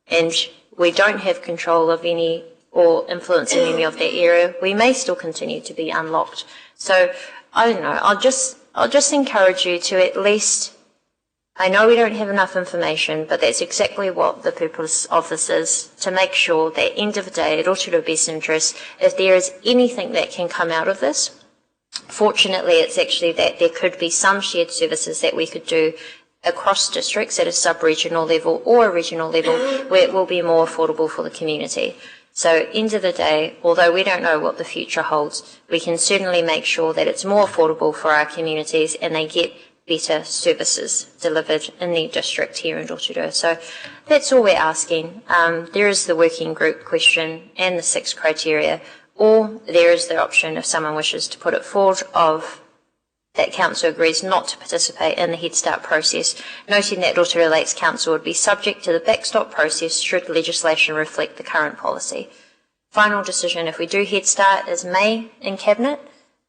and we don't have control of any or influence in any of that area, we may still continue to be unlocked. So, I don't know, I'll just encourage you to at least, I know we don't have enough information, but that's exactly what the purpose of this is, to make sure that end of the day, at Rotorua best interest, if there is anything that can come out of this, fortunately it's actually that there could be some shared services that we could do across districts at a sub-regional level or a regional level where it will be more affordable for the community. So, end of the day, although we don't know what the future holds, we can certainly make sure that it's more affordable for our communities and they get better services delivered in their district here in Rotorua. So, that's all we're asking. There is the working group question and the 6 criteria, or there is the option, if someone wishes to put it forward, of that council agrees not to participate in the Head Start process, noting that Rotorua Lakes Council would be subject to the backstop process should legislation reflect the current policy. Final decision, if we do Head Start, is May in Cabinet,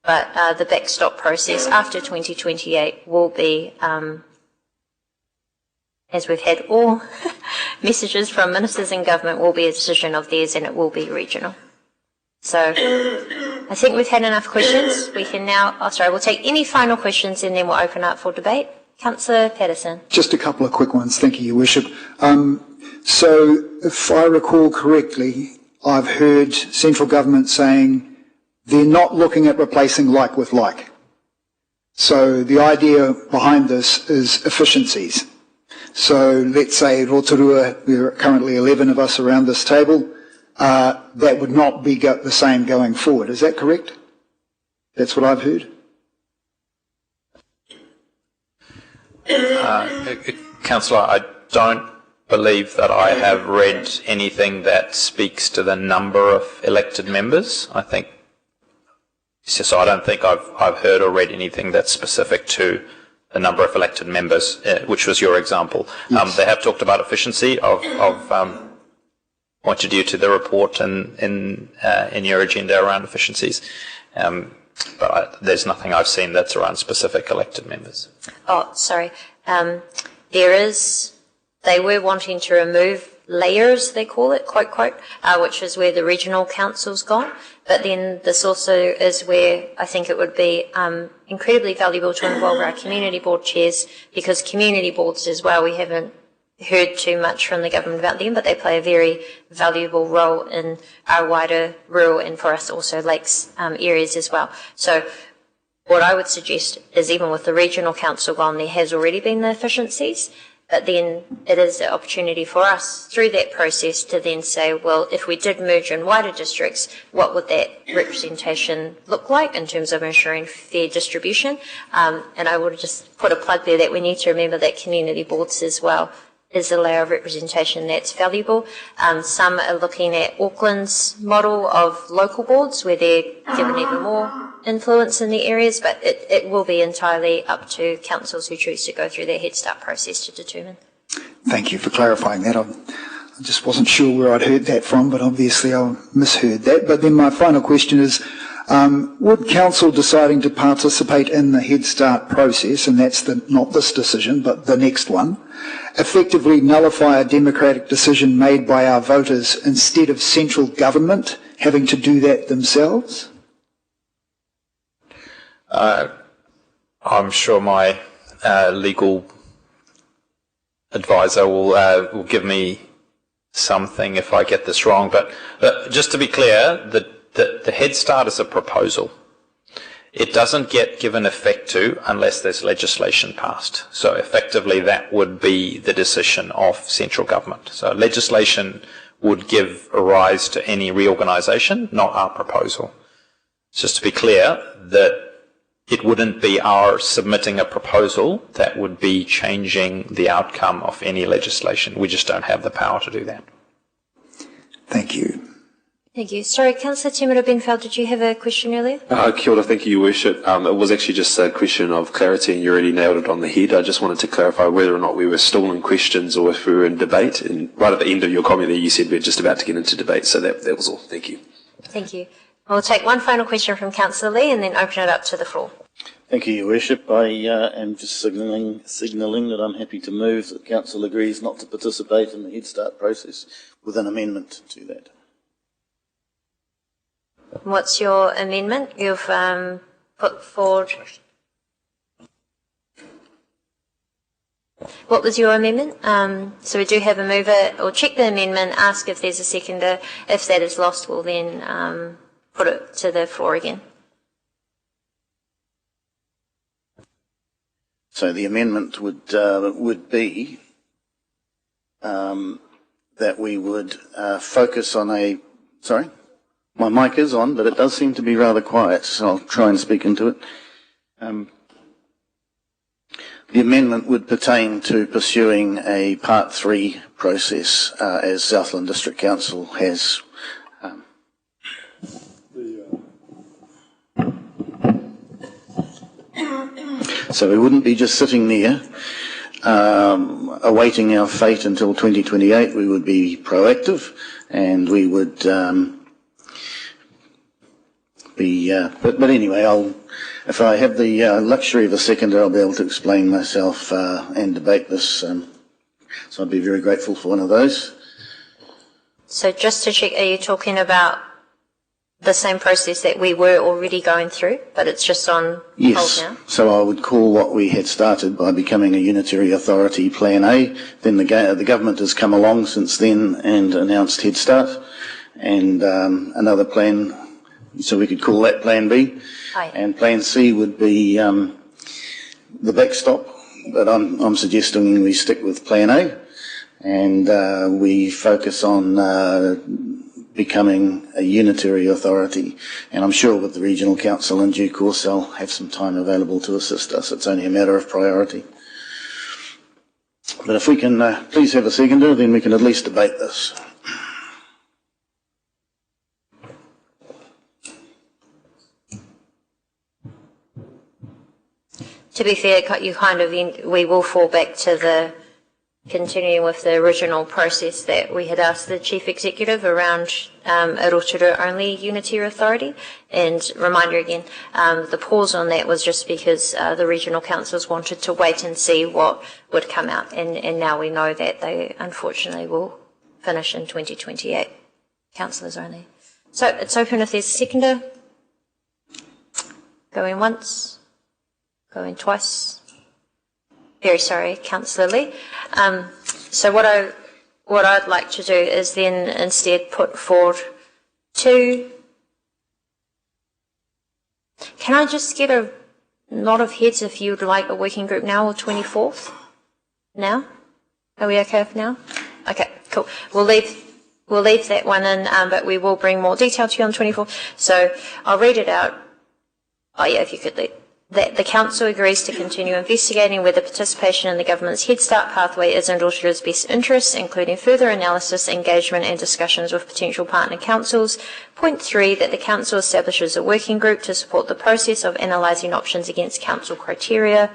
but the backstop process after 2028 will be, as we've had all messages from ministers in government, will be a decision of theirs and it will be regional. So I think we've had enough questions. We can now, we'll take any final questions and then we'll open up for debate. Councillor Patterson. Just a couple of quick ones. Thank you, Your Worship. So if I recall correctly, I've heard central government saying they're not looking at replacing like with like. So the idea behind this is efficiencies. So let's say Rotorua, there are currently 11 of us around this table. That would not be the same going forward. Is that correct? That's what I've heard. Councillor, I don't believe that I have read anything that speaks to the number of elected members. I don't think I've heard or read anything that's specific to the number of elected members, which was your example. Yes. They have talked about efficiency of pointed you to the report in your agenda around efficiencies. But there's nothing I've seen that's around specific elected members. Oh, sorry. They were wanting to remove layers, they call it, quote, which is where the regional council's gone. But then this also is where I think it would be incredibly valuable to involve our community board chairs, because community boards as well, we haven't heard too much from the government about them, but they play a very valuable role in our wider rural and for us also lakes areas as well. So what I would suggest is, even with the regional council gone, there has already been the efficiencies, but then it is the opportunity for us through that process to then say, well, if we did merge in wider districts, what would that representation look like in terms of ensuring fair distribution? And I would just put a plug there that we need to remember that community boards as well is a layer of representation that's valuable. Some are looking at Auckland's model of local boards where they're given even more influence in the areas, but it will be entirely up to councils who choose to go through their Head Start process to determine. Thank you for clarifying that. I just wasn't sure where I'd heard that from, but obviously I misheard that. But then my final question is, Would council deciding to participate in the Head Start process, and that's not this decision, but the next one, effectively nullify a democratic decision made by our voters instead of central government having to do that themselves? I'm sure my legal advisor will give me something if I get this wrong. But just to be clear, the Head Start is a proposal. It doesn't get given effect to unless there's legislation passed. So effectively that would be the decision of central government. So legislation would give a rise to any reorganisation, not our proposal. Just to be clear, that it wouldn't be our submitting a proposal that would be changing the outcome of any legislation. We just don't have the power to do that. Thank you. Thank you. Sorry, Councillor Timothy Benfeld, did you have a question earlier? Kia ora, thank you, Your Worship. It was actually just a question of clarity, and you already nailed it on the head. I just wanted to clarify whether or not we were still in questions or if we were in debate. And right at the end of your comment there, you said we're just about to get into debate. So that was all. Thank you. Thank you. We'll take one final question from Councillor Lee and then open it up to the floor. Thank you, Your Worship. I am just signalling that I'm happy to move that Council agrees not to participate in the Head Start process with an amendment to that. What's your amendment? You've put forward. What was your amendment? So we do have a mover. We'll check the amendment, ask if there's a seconder. If that is lost, we'll then put it to the floor again. So the amendment would be that we would focus on a. Sorry, my mic is on, but it does seem to be rather quiet, so I'll try and speak into it. The amendment would pertain to pursuing a Part 3 process as Southland District Council has. So we wouldn't be just sitting there awaiting our fate until 2028. We would be proactive, and we would be. But anyway, if I have the luxury of a seconder, I'll be able to explain myself and debate this. So I'd be very grateful for one of those. So just to check, are you talking about the same process that we were already going through, but it's just on hold now? Yes. So I would call what we had started by becoming a unitary authority Plan A. Then the government has come along since then and announced Head Start, and another plan. So we could call that Plan B. Aye. And Plan C would be the backstop, but I'm suggesting we stick with Plan A, and we focus on becoming a unitary authority. And I'm sure with the Regional Council in due course they'll have some time available to assist us. It's only a matter of priority. But if we can please have a seconder, then we can at least debate this. To be fair, we will fall back to the continuing with the original process that we had asked the Chief Executive around a Rotorua only unitary authority. And reminder again, the pause on that was just because the regional councils wanted to wait and see what would come out. And now we know that they unfortunately will finish in 2028. Councillors only. So it's open if there's a seconder. Going once. Going twice. Very sorry, Councillor Lee. So what I'd like to do is then instead put forward two. Can I just get a nod of heads if you would like a working group now or 24th? Now? Are we okay with now? Okay, cool. We'll leave that one in, but we will bring more detail to you on 24th. So I'll read it out. Oh yeah, if you could leave. That the Council agrees to continue investigating whether participation in the Government's Head Start pathway is in Rotorua's best interests, including further analysis, engagement and discussions with potential partner councils. Point 3, that the Council establishes a working group to support the process of analysing options against Council criteria.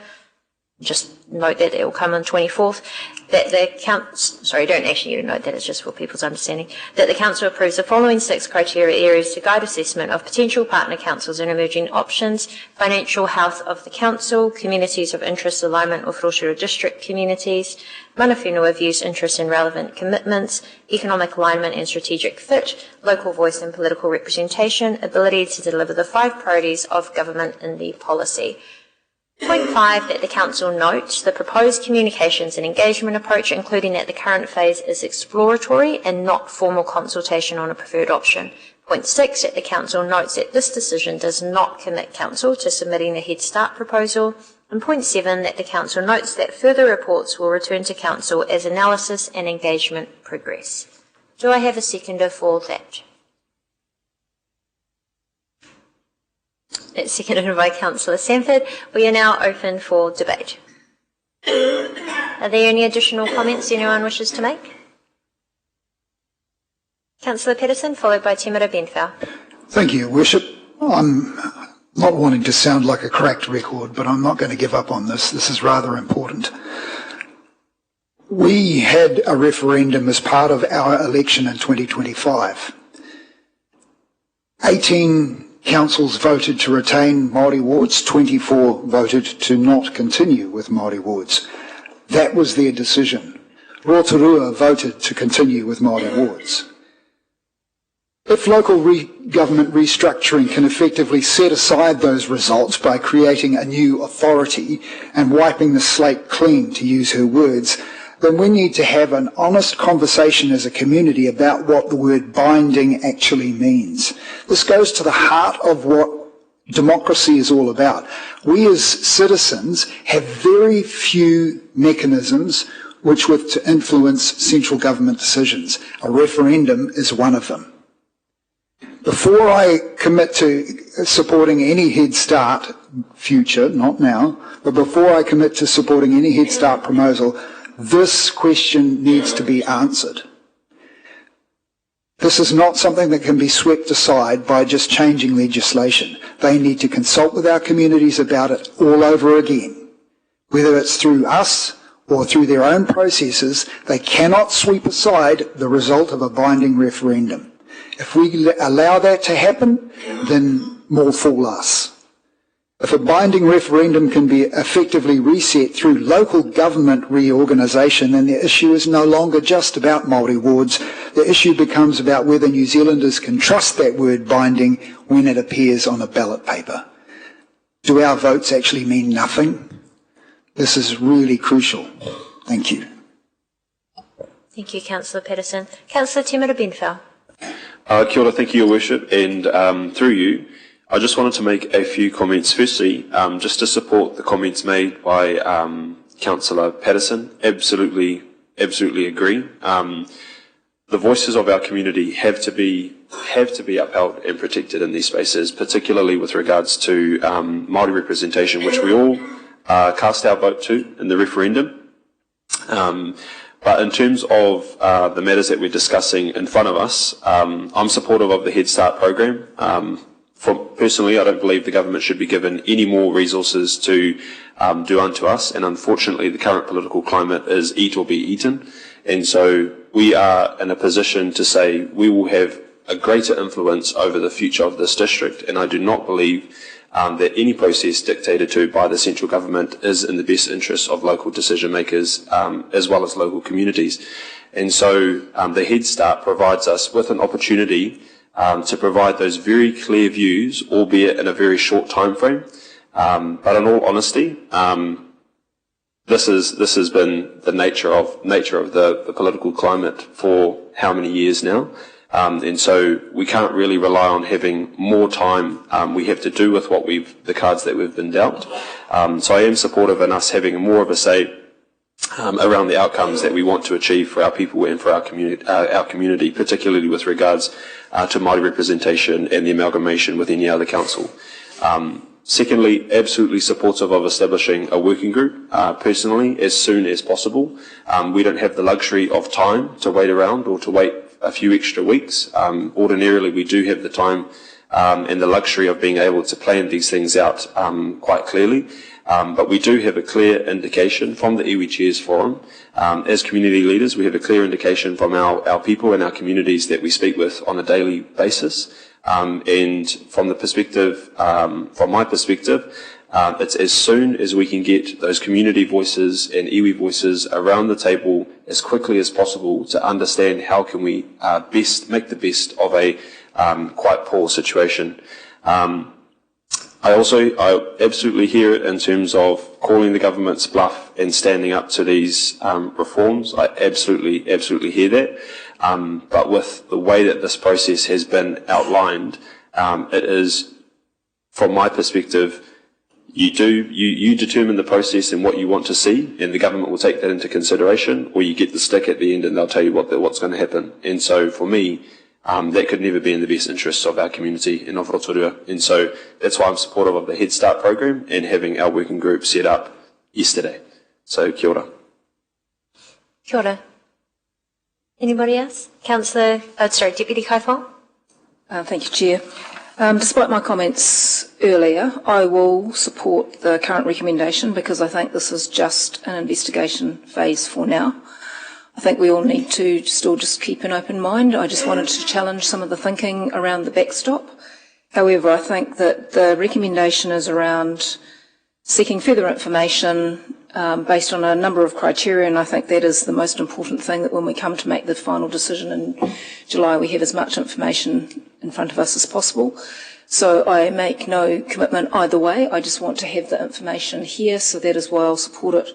just note that it will come on 24th, that the council, sorry, don't actually need to note that, it's just for people's understanding, that the council approves the following 6 criteria areas to guide assessment of potential partner councils and emerging options: financial health of the council, communities of interest alignment with Rotorua district communities, mana whenua views, interests and relevant commitments, economic alignment and strategic fit, local voice and political representation, ability to deliver the 5 priorities of government in the policy. Point 5, that the Council notes the proposed communications and engagement approach, including that the current phase is exploratory and not formal consultation on a preferred option. Point 6, that the Council notes that this decision does not commit Council to submitting the Head Start proposal. And point 7, that the Council notes that further reports will return to Council as analysis and engagement progress. Do I have a seconder for that? It's seconded by Councillor Sanford. We are now open for debate. Are there any additional comments anyone wishes to make? Councillor Pedersen, followed by Te Mira Benfell. Thank you, Worship. I'm not wanting to sound like a cracked record, but I'm not going to give up on this. This is rather important. We had a referendum as part of our election in 2025. 18 councils voted to retain Māori wards, 24 voted to not continue with Māori wards. That was their decision. Rotorua voted to continue with Māori wards. If local government restructuring can effectively set aside those results by creating a new authority and wiping the slate clean, to use her words, then we need to have an honest conversation as a community about what the word binding actually means. This goes to the heart of what democracy is all about. We as citizens have very few mechanisms which would influence central government decisions. A referendum is one of them. Before I commit to supporting any Head Start future, not now, but before I commit to supporting any Head Start proposal, this question needs to be answered. This is not something that can be swept aside by just changing legislation. They need to consult with our communities about it all over again. Whether it's through us or through their own processes, they cannot sweep aside the result of a binding referendum. If we allow that to happen, then more fool us. If a binding referendum can be effectively reset through local government reorganisation, then the issue is no longer just about Māori wards. The issue becomes about whether New Zealanders can trust that word binding when it appears on a ballot paper. Do our votes actually mean nothing? This is really crucial. Thank you. Thank you, Councillor Pedersen. Councillor Te Mira Benfell. Kia ora, thank you, Your Worship, and through you, I just wanted to make a few comments. Firstly, just to support the comments made by Councillor Patterson. Absolutely agree. The voices of our community have to be upheld and protected in these spaces, particularly with regards to Māori representation, which we all cast our vote to in the referendum. But in terms of the matters that we're discussing in front of us, I'm supportive of the Head Start program. Personally, I don't believe the government should be given any more resources to do unto us, and unfortunately the current political climate is eat or be eaten, and so we are in a position to say we will have a greater influence over the future of this district, and I do not believe that any process dictated to by the central government is in the best interests of local decision makers as well as local communities. And so the Head Start provides us with an opportunity to provide those very clear views, albeit in a very short time frame. But in all honesty, this has been the nature of the political climate for how many years now. And so we can't really rely on having more time. We have to do with the cards that we've been dealt. So I am supportive in us having more of a say around the outcomes that we want to achieve for our people and for our community, particularly with regards to Māori representation and the amalgamation with any other council. Secondly, absolutely supportive of establishing a working group, personally, as soon as possible. We don't have the luxury of time to wait around or to wait a few extra weeks. Ordinarily, we do have the time and the luxury of being able to plan these things out quite clearly. But we do have a clear indication from the Iwi Chairs Forum. As community leaders, we have a clear indication from our people and our communities that we speak with on a daily basis. And from the perspective, from my perspective, it's as soon as we can get those community voices and iwi voices around the table as quickly as possible to understand how can we best make the best of a quite poor situation. I absolutely hear it in terms of calling the government's bluff and standing up to these reforms. I absolutely hear that. But with the way that this process has been outlined, it is, from my perspective, you determine the process and what you want to see, and the government will take that into consideration, or you get the stick at the end and they'll tell you what's going to happen. And so for me, that could never be in the best interests of our community in Rotorua. And so that's why I'm supportive of the Head Start program and having our working group set up yesterday. So kia ora. Kia ora. Anybody else? Deputy Kaifong? Thank you, Chair. Despite my comments earlier, I will support the current recommendation because I think this is just an investigation phase for now. I think we all need to still just keep an open mind. I just wanted to challenge some of the thinking around the backstop. However, I think that the recommendation is around seeking further information based on a number of criteria, and I think that is the most important thing, that when we come to make the final decision in July, we have as much information in front of us as possible. So I make no commitment either way. I just want to have the information here, so that is why I'll support it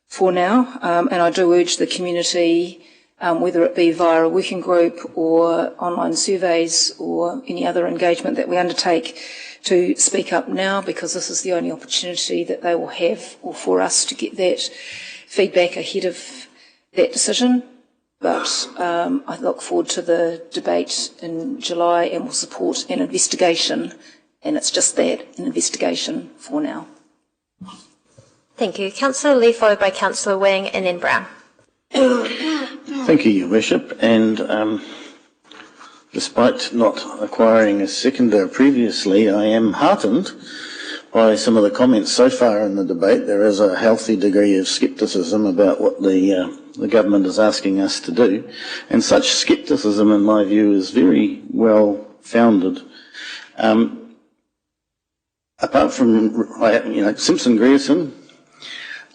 for now. And I do urge the community, whether it be via a working group or online surveys or any other engagement that we undertake, to speak up now, because this is the only opportunity that they will have, or for us to get that feedback ahead of that decision. But I look forward to the debate in July and will support an investigation, and it's just that, an investigation for now. Thank you. Councillor Lee, followed by Councillor Wing, and then Brown. Thank you, Your Worship. And despite not acquiring a seconder previously, I am heartened by some of the comments so far in the debate. There is a healthy degree of scepticism about what the government is asking us to do, and such scepticism, in my view, is very well founded. Apart from Simpson Grierson,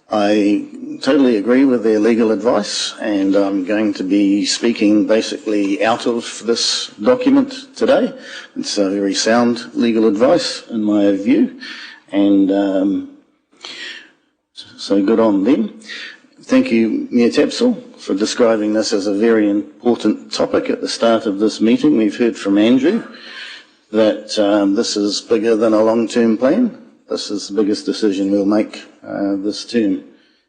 I totally agree with their legal advice, and I'm going to be speaking basically out of this document today. It's a very sound legal advice in my view, and so good on them. Thank you, Mayor Tapsell, for describing this as a very important topic at the start of this meeting. We've heard from Andrew that this is bigger than a long-term plan. This is the biggest decision we'll make this term.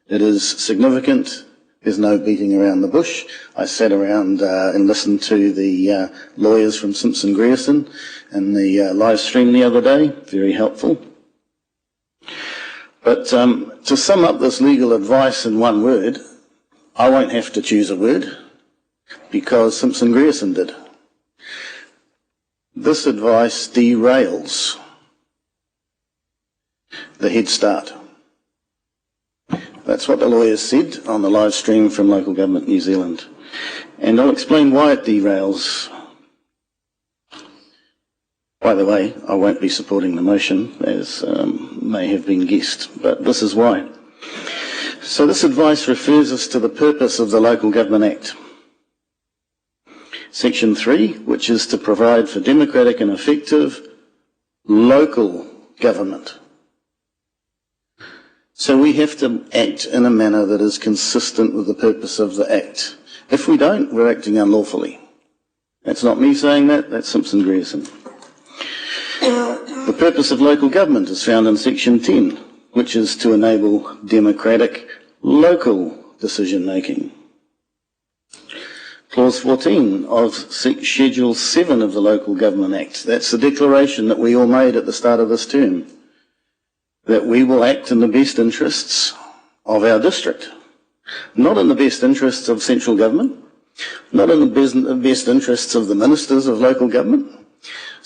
It is significant. There's no beating around the bush. I sat around and listened to the lawyers from Simpson Grierson in the live stream the other day. Very helpful. But to sum up this legal advice in one word, I won't have to choose a word because Simpson Grierson did. This advice derails the Head Start. That's what the lawyers said on the live stream from Local Government New Zealand. And I'll explain why it derails. By the way, I won't be supporting the motion, as may have been guessed, but this is why. So this advice refers us to the purpose of the Local Government Act. Section 3, which is to provide for democratic and effective local government. So we have to act in a manner that is consistent with the purpose of the Act. If we don't, we're acting unlawfully. That's not me saying that, that's Simpson Grierson. The purpose of local government is found in Section 10, which is to enable democratic local decision making. Clause 14 of Schedule 7 of the Local Government Act, that's the declaration that we all made at the start of this term, that we will act in the best interests of our district, not in the best interests of central government, not in the best interests of the ministers of local government,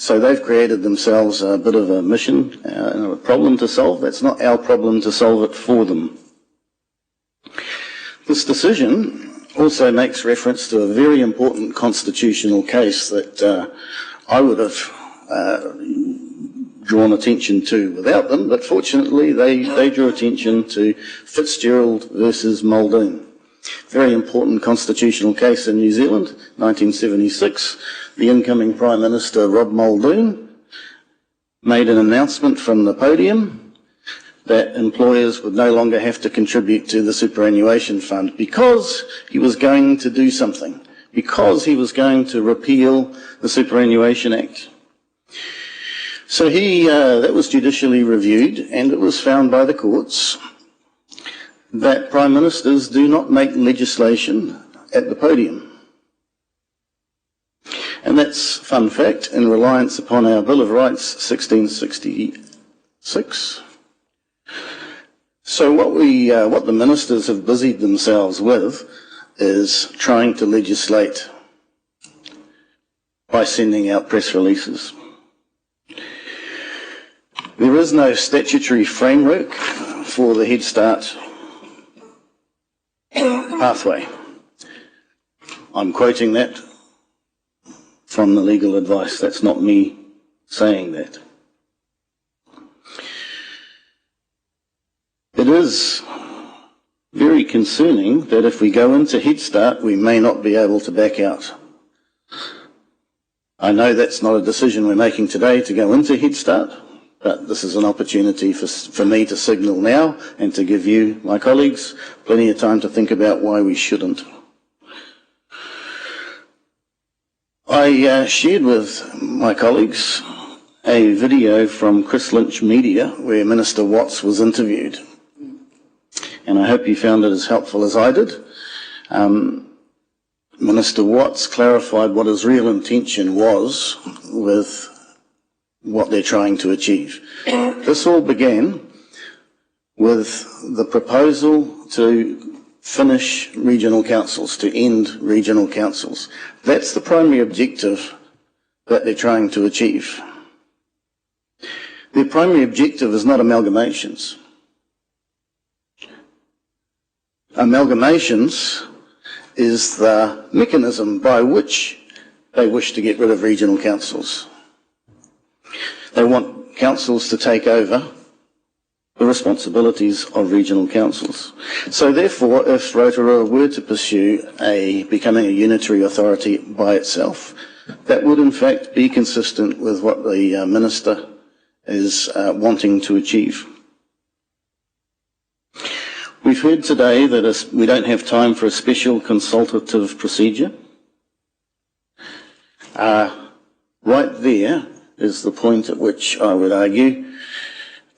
So they've created themselves a bit of a mission and a problem to solve. That's not our problem to solve it for them. This decision also makes reference to a very important constitutional case that I would have drawn attention to without them, but fortunately they drew attention to Fitzgerald versus Muldoon. Very important constitutional case in New Zealand, 1976. The incoming Prime Minister, Rob Muldoon, made an announcement from the podium that employers would no longer have to contribute to the superannuation fund because he was going to do something, because he was going to repeal the Superannuation Act. So that was judicially reviewed, and it was found by the courts that Prime Ministers do not make legislation at the podium. And that's fun fact in reliance upon our Bill of Rights 1666. So what the ministers have busied themselves with is trying to legislate by sending out press releases. There is no statutory framework for the Head Start pathway. I'm quoting that from the legal advice. That's not me saying that. It is very concerning that if we go into Head Start, we may not be able to back out. I know that's not a decision we're making today to go into Head Start, but this is an opportunity for me to signal now and to give you, my colleagues, plenty of time to think about why we shouldn't. I shared with my colleagues a video from Chris Lynch Media where Minister Watts was interviewed. And I hope you found it as helpful as I did. Minister Watts clarified what his real intention was with what they're trying to achieve. This all began with the proposal to finish regional councils, to end regional councils. That's the primary objective that they're trying to achieve. Their primary objective is not amalgamations. Amalgamations is the mechanism by which they wish to get rid of regional councils. They want councils to take over the responsibilities of regional councils. So therefore, if Rotorua were to pursue becoming a unitary authority by itself, that would in fact be consistent with what the Minister is wanting to achieve. We've heard today that we don't have time for a special consultative procedure. Right there is the point at which I would argue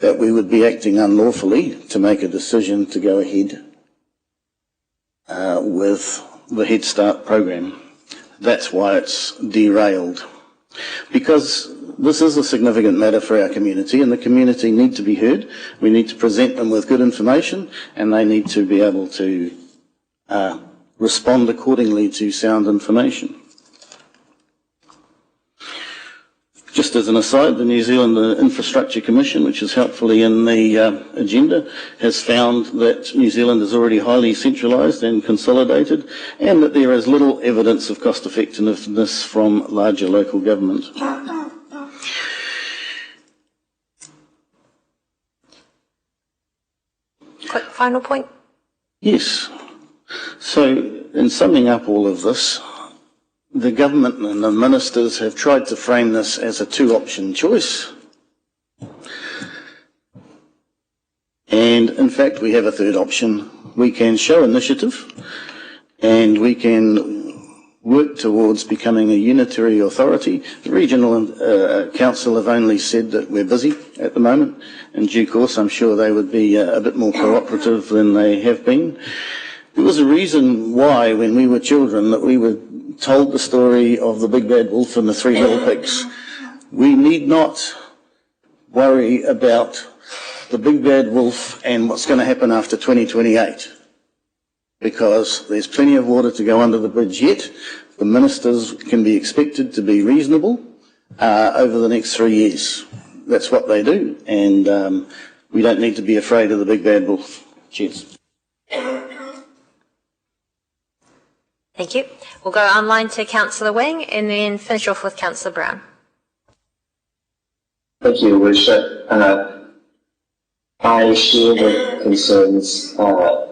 that we would be acting unlawfully to make a decision to go ahead with the Head Start program. That's why it's derailed. Because this is a significant matter for our community, and the community need to be heard. We need to present them with good information, and they need to be able to respond accordingly to sound information. Just as an aside, the New Zealand Infrastructure Commission, which is helpfully in the agenda, has found that New Zealand is already highly centralised and consolidated, and that there is little evidence of cost effectiveness from larger local government. Quick final point. Yes. So, in summing up all of this, the government and the ministers have tried to frame this as a two-option choice. And in fact, we have a third option. We can show initiative and we can work towards becoming a unitary authority. The Regional Council have only said that we're busy at the moment. In due course, I'm sure they would be a bit more cooperative than they have been. There was a reason why, when we were children, that we were told the story of the big bad wolf and the three little pigs. We need not worry about the big bad wolf and what's going to happen after 2028, because there's plenty of water to go under the bridge yet. The ministers can be expected to be reasonable over the next 3 years. That's what they do, and we don't need to be afraid of the big bad wolf. Cheers. Thank you. We'll go online to Councillor Wing and then finish off with Councillor Brown. Thank you, Worship. I share the concerns that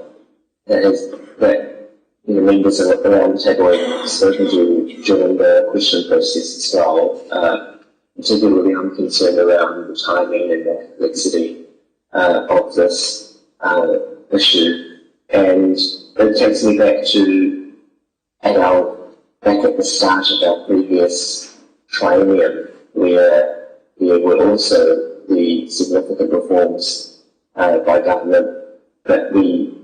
members around the table have spoken to during the question process as well. Particularly, I'm concerned around the timing and the complexity of this issue, and it takes me back at the start of our previous triennium, where there were also the significant reforms by government, but we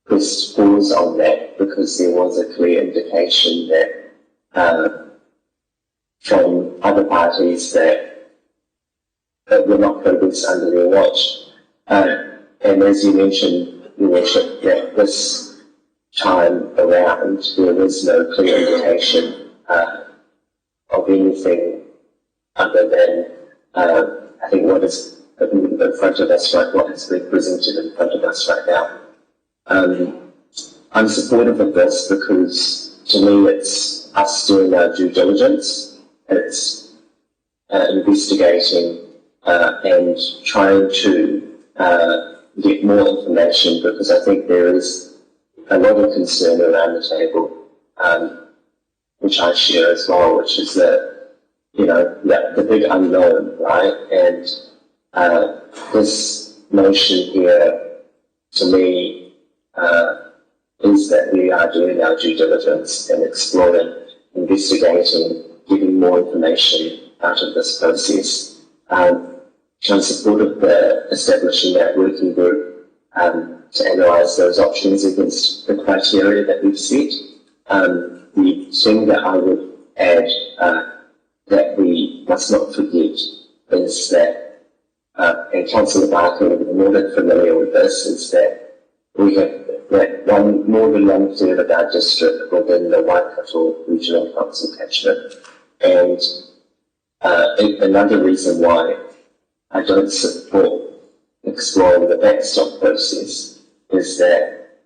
pressed pause on that because there was a clear indication that from other parties that were not progress under their watch. And as you mentioned, Your Worship, that this time around there was no clear indication of anything other than I think what is in front of us right, what has been presented in front of us right now. I'm supportive of this because to me it's us doing our due diligence. It's investigating and trying to get more information, because I think there is a lot of concern around the table, which I share as well, which is that, the big unknown, right? And this notion here, to me, is that we are doing our due diligence and exploring, investigating, getting more information out of this process. I'm supportive of establishing that working group to analyse those options against the criteria that we've set. The thing that I would add that we must not forget is that, and Councillor Barker will be more than familiar with this, is that we have that more than 1/3 of our district within the Waikato Regional Council catchment. And another reason why I don't support exploring the backstop process is that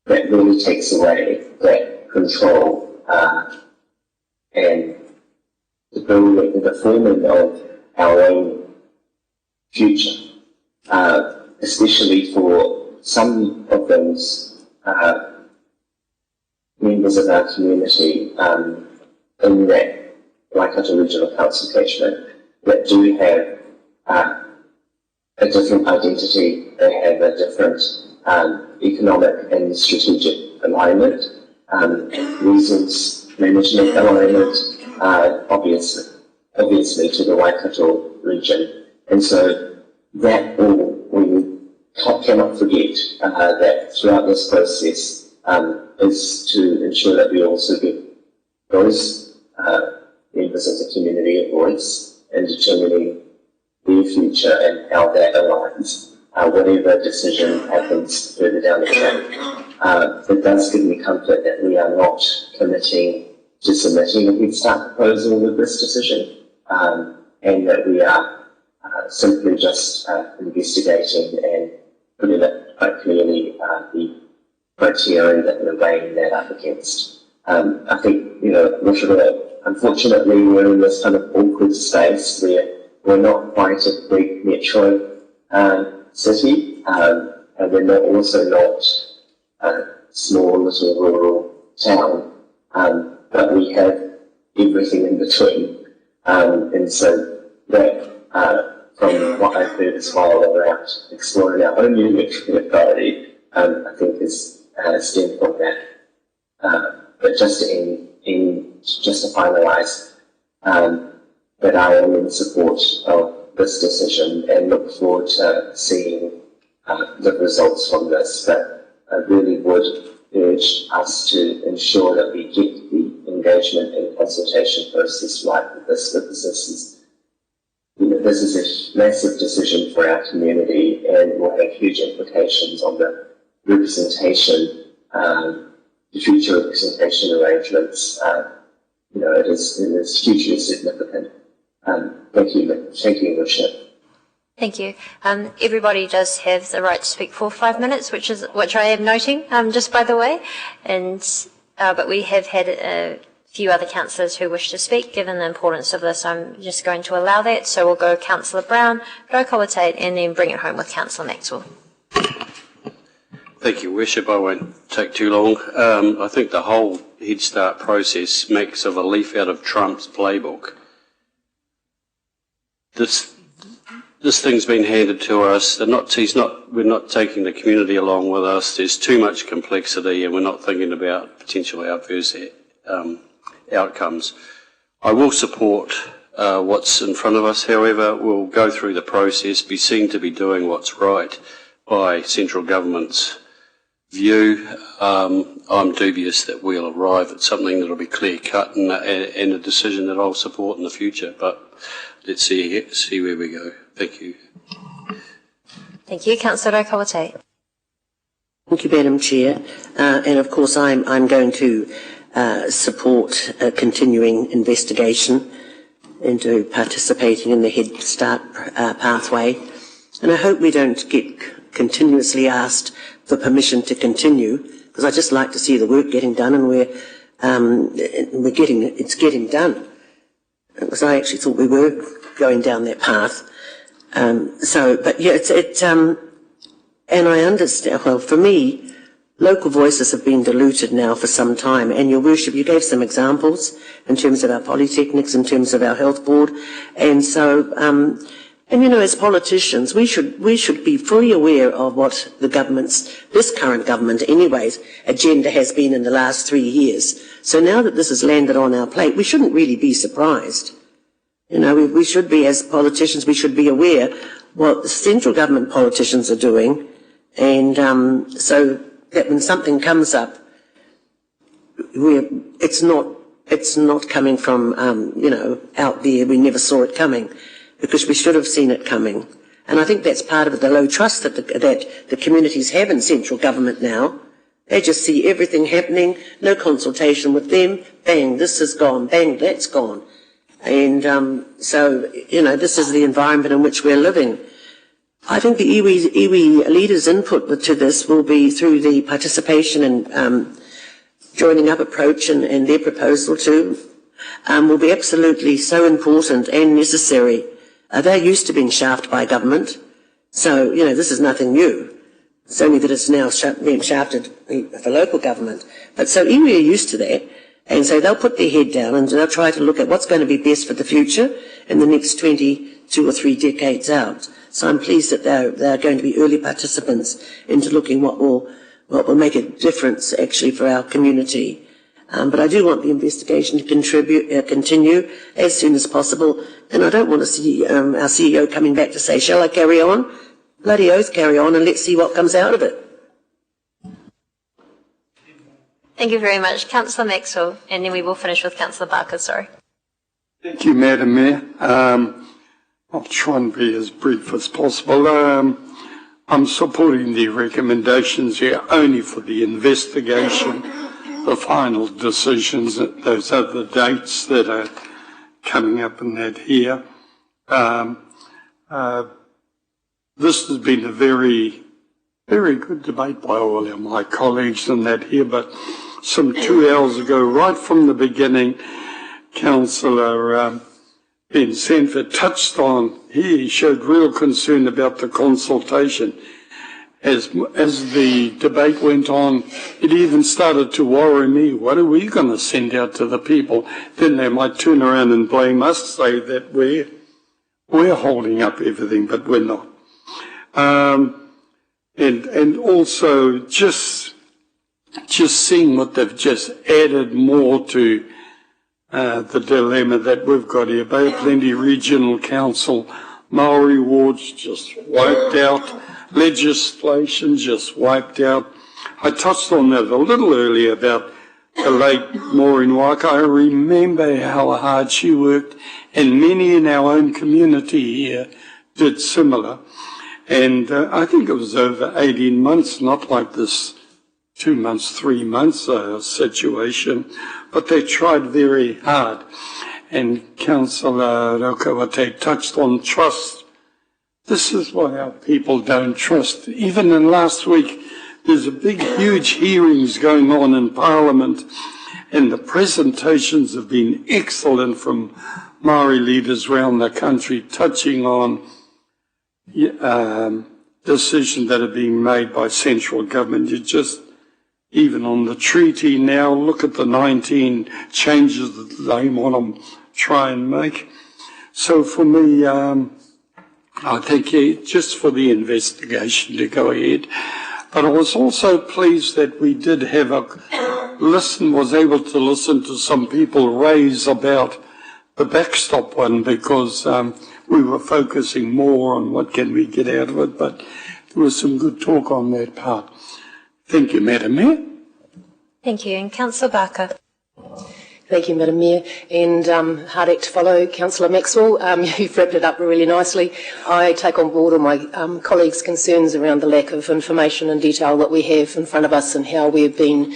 really takes away that control and the building, the forming of our own future, especially for some of those members of our community in that Waikato Regional Council catchment that do have a different identity, they have a different economic and strategic alignment, resource management alignment, obviously to the Waikato region. And so that all we cannot forget that throughout this process is to ensure that we also give those members of the community a voice in determining their future and how that aligns, whatever decision happens further down the track. It does give me comfort that we are not committing to submitting a Head Start proposal with this decision, and that we are simply just investigating and putting it quite clearly the criteria that we're weighing that up against. I think, unfortunately, we're in this kind of awkward space where we're not quite a big metro city, and we're also not a small little rural town, but we have everything in between. And so that, from what I've heard as well about exploring our own metro authority, I think is stemmed from that. But just to finalise, that I am in support of this decision and look forward to seeing the results from this. But I really would urge us to ensure that we get the engagement and consultation process right with this, because this is a massive decision for our community and will have huge implications on the representation, the future representation arrangements it is hugely significant. Thank you, Your Worship. Thank you. Everybody does have the right to speak for 5 minutes, which I am noting, just by the way. But we have had a few other councillors who wish to speak. Given the importance of this, I'm just going to allow that. So we'll go Councillor Brown, Rotorua, and then bring it home with Councillor Maxwell. Thank you, Worship. I won't take too long. I think the whole Head Start process makes of a leaf out of Trump's playbook. This thing's been handed to us. We're not taking the community along with us. There's too much complexity, and we're not thinking about potential adverse outcomes. I will support what's in front of us. However, we'll go through the process, be seen to be doing what's right by central government's view. I'm dubious that we'll arrive at something that'll be clear cut and a decision that I'll support in the future. But let's see where we go. Thank you. Thank you, Councillor Rotorua. Thank you, Madam Chair. And of course, I'm going to support a continuing investigation into participating in the Head Start pathway. And I hope we don't get continuously asked for permission to continue, because I just like to see the work getting done, and it's getting done. Because I actually thought we were going down that path. But yeah, and I understand, well, for me, local voices have been diluted now for some time, and Your Worship, you gave some examples in terms of our polytechnics, in terms of our health board, and so, as politicians, we should be fully aware of what this current government anyways, agenda has been in the last 3 years. So now that this has landed on our plate, we shouldn't really be surprised. We should be, as politicians, we should be aware what the central government politicians are doing, and so that when something comes up, it's not coming from out there. We never saw it coming, because we should have seen it coming. And I think that's part of the low trust that the communities have in central government now. They just see everything happening, no consultation with them. Bang, this is gone. Bang, that's gone. And this is the environment in which we're living. I think the iwi leaders' input to this will be through the participation and joining up approach and their proposal too will be absolutely so important and necessary. They're used to being shafted by government, so this is nothing new. It's only that it's now being shafted for local government. But so iwi are used to that. And so they'll put their head down and they'll try to look at what's going to be best for the future in the next 22 or 3 decades out. So I'm pleased that they're going to be early participants into looking what will make a difference actually for our community. But I do want the investigation to continue as soon as possible. And I don't want to see our CEO coming back to say, shall I carry on? Bloody oath, carry on, and let's see what comes out of it. Thank you very much. Councillor Maxwell, and then we will finish with Councillor Barker, sorry. Thank you, Madam Mayor. I'll try and be as brief as possible. I'm supporting the recommendations here only for the investigation, the final decisions, those other dates that are coming up in that here. This has been a very, very good debate by all of my colleagues and that here, but some 2 hours ago, right from the beginning, Councillor Ben Sanford touched on, he showed real concern about the consultation. As the debate went on, it even started to worry me, what are we going to send out to the people? Then they might turn around and blame us, say that we're holding up everything, but we're not. And also just seeing what they've just added more to the dilemma that we've got here. Bay of Plenty Regional Council, Maori wards just wiped out, legislation just wiped out. I touched on that a little earlier about the late Maureen Waka. I remember how hard she worked, and many in our own community here did similar. And I think it was over 18 months, not like this 2 months, 3 months situation, but they tried very hard. And Councillor Rokawate touched on trust. This is why our people don't trust. Even in last week, there's a big, huge hearings going on in Parliament, and the presentations have been excellent from Maori leaders around the country, touching on decisions that are being made by central government. You just, even on the treaty now, look at the 19 changes that they want to try and make. So for me, I think just for the investigation to go ahead. But I was also pleased that we did have was able to listen to some people raise about the backstop one, because we were focusing more on what can we get out of it, but there was some good talk on that part. Thank you, Madam Mayor. Thank you. And Councillor Barker. Thank you, Madam Mayor, and hard act to follow, Councillor Maxwell. You've wrapped it up really nicely. I take on board all my colleagues' concerns around the lack of information and detail that we have in front of us and how we've been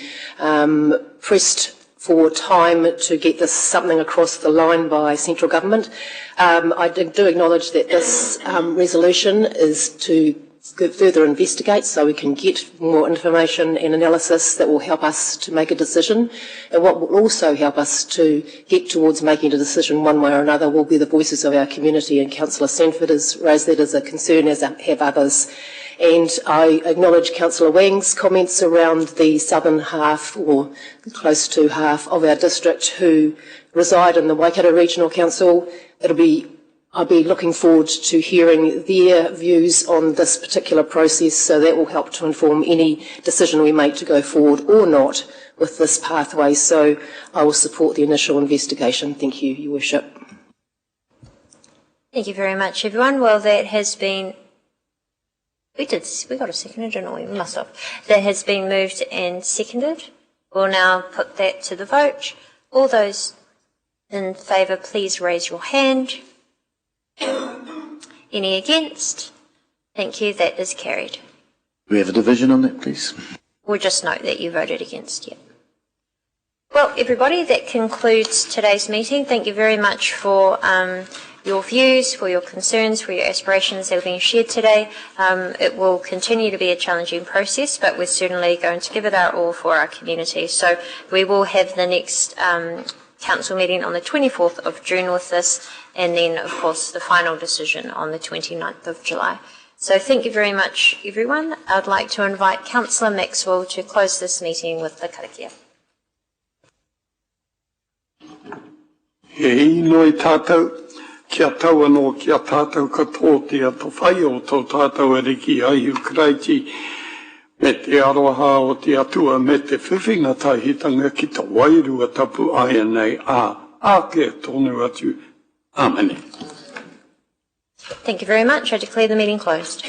pressed for time to get this something across the line by central government. I do acknowledge that this resolution is to further investigate so we can get more information and analysis that will help us to make a decision. And what will also help us to get towards making a decision one way or another will be the voices of our community, and Councillor Sanford has raised that as a concern, as have others. And I acknowledge Councillor Wang's comments around the southern half, or close to half, of our district who reside in the Waikato Regional Council. I'll be looking forward to hearing their views on this particular process, so that will help to inform any decision we make to go forward or not with this pathway. So I will support the initial investigation. Thank you, Your Worship. Thank you very much, everyone. Well, that has been... We got a seconder, didn't we? We must have. That has been moved and seconded. We'll now put that to the vote. All those in favour, please raise your hand. Any against? Thank you, that is carried. Do we have a division on that, please? We'll just note that you voted against, yeah. Well, everybody, that concludes today's meeting. Thank you very much for your views, for your concerns, for your aspirations that have been shared today. It will continue to be a challenging process, but we're certainly going to give it our all for our community. So we will have the next council meeting on the 24th of June with this, and then, of course, the final decision on the 29th of July. So thank you very much, everyone. I'd like to invite Councillor Maxwell to close this meeting with the karakia. He noi tātou, kia tau anō kia tātou katotia to whai o tō tātou ariki ai Ukraiti, me te aroha o te atua me te whiwhinga tahitanga ki ta wairua tapu aia nei ake tonu atu. Amen. Thank you very much. I declare the meeting closed.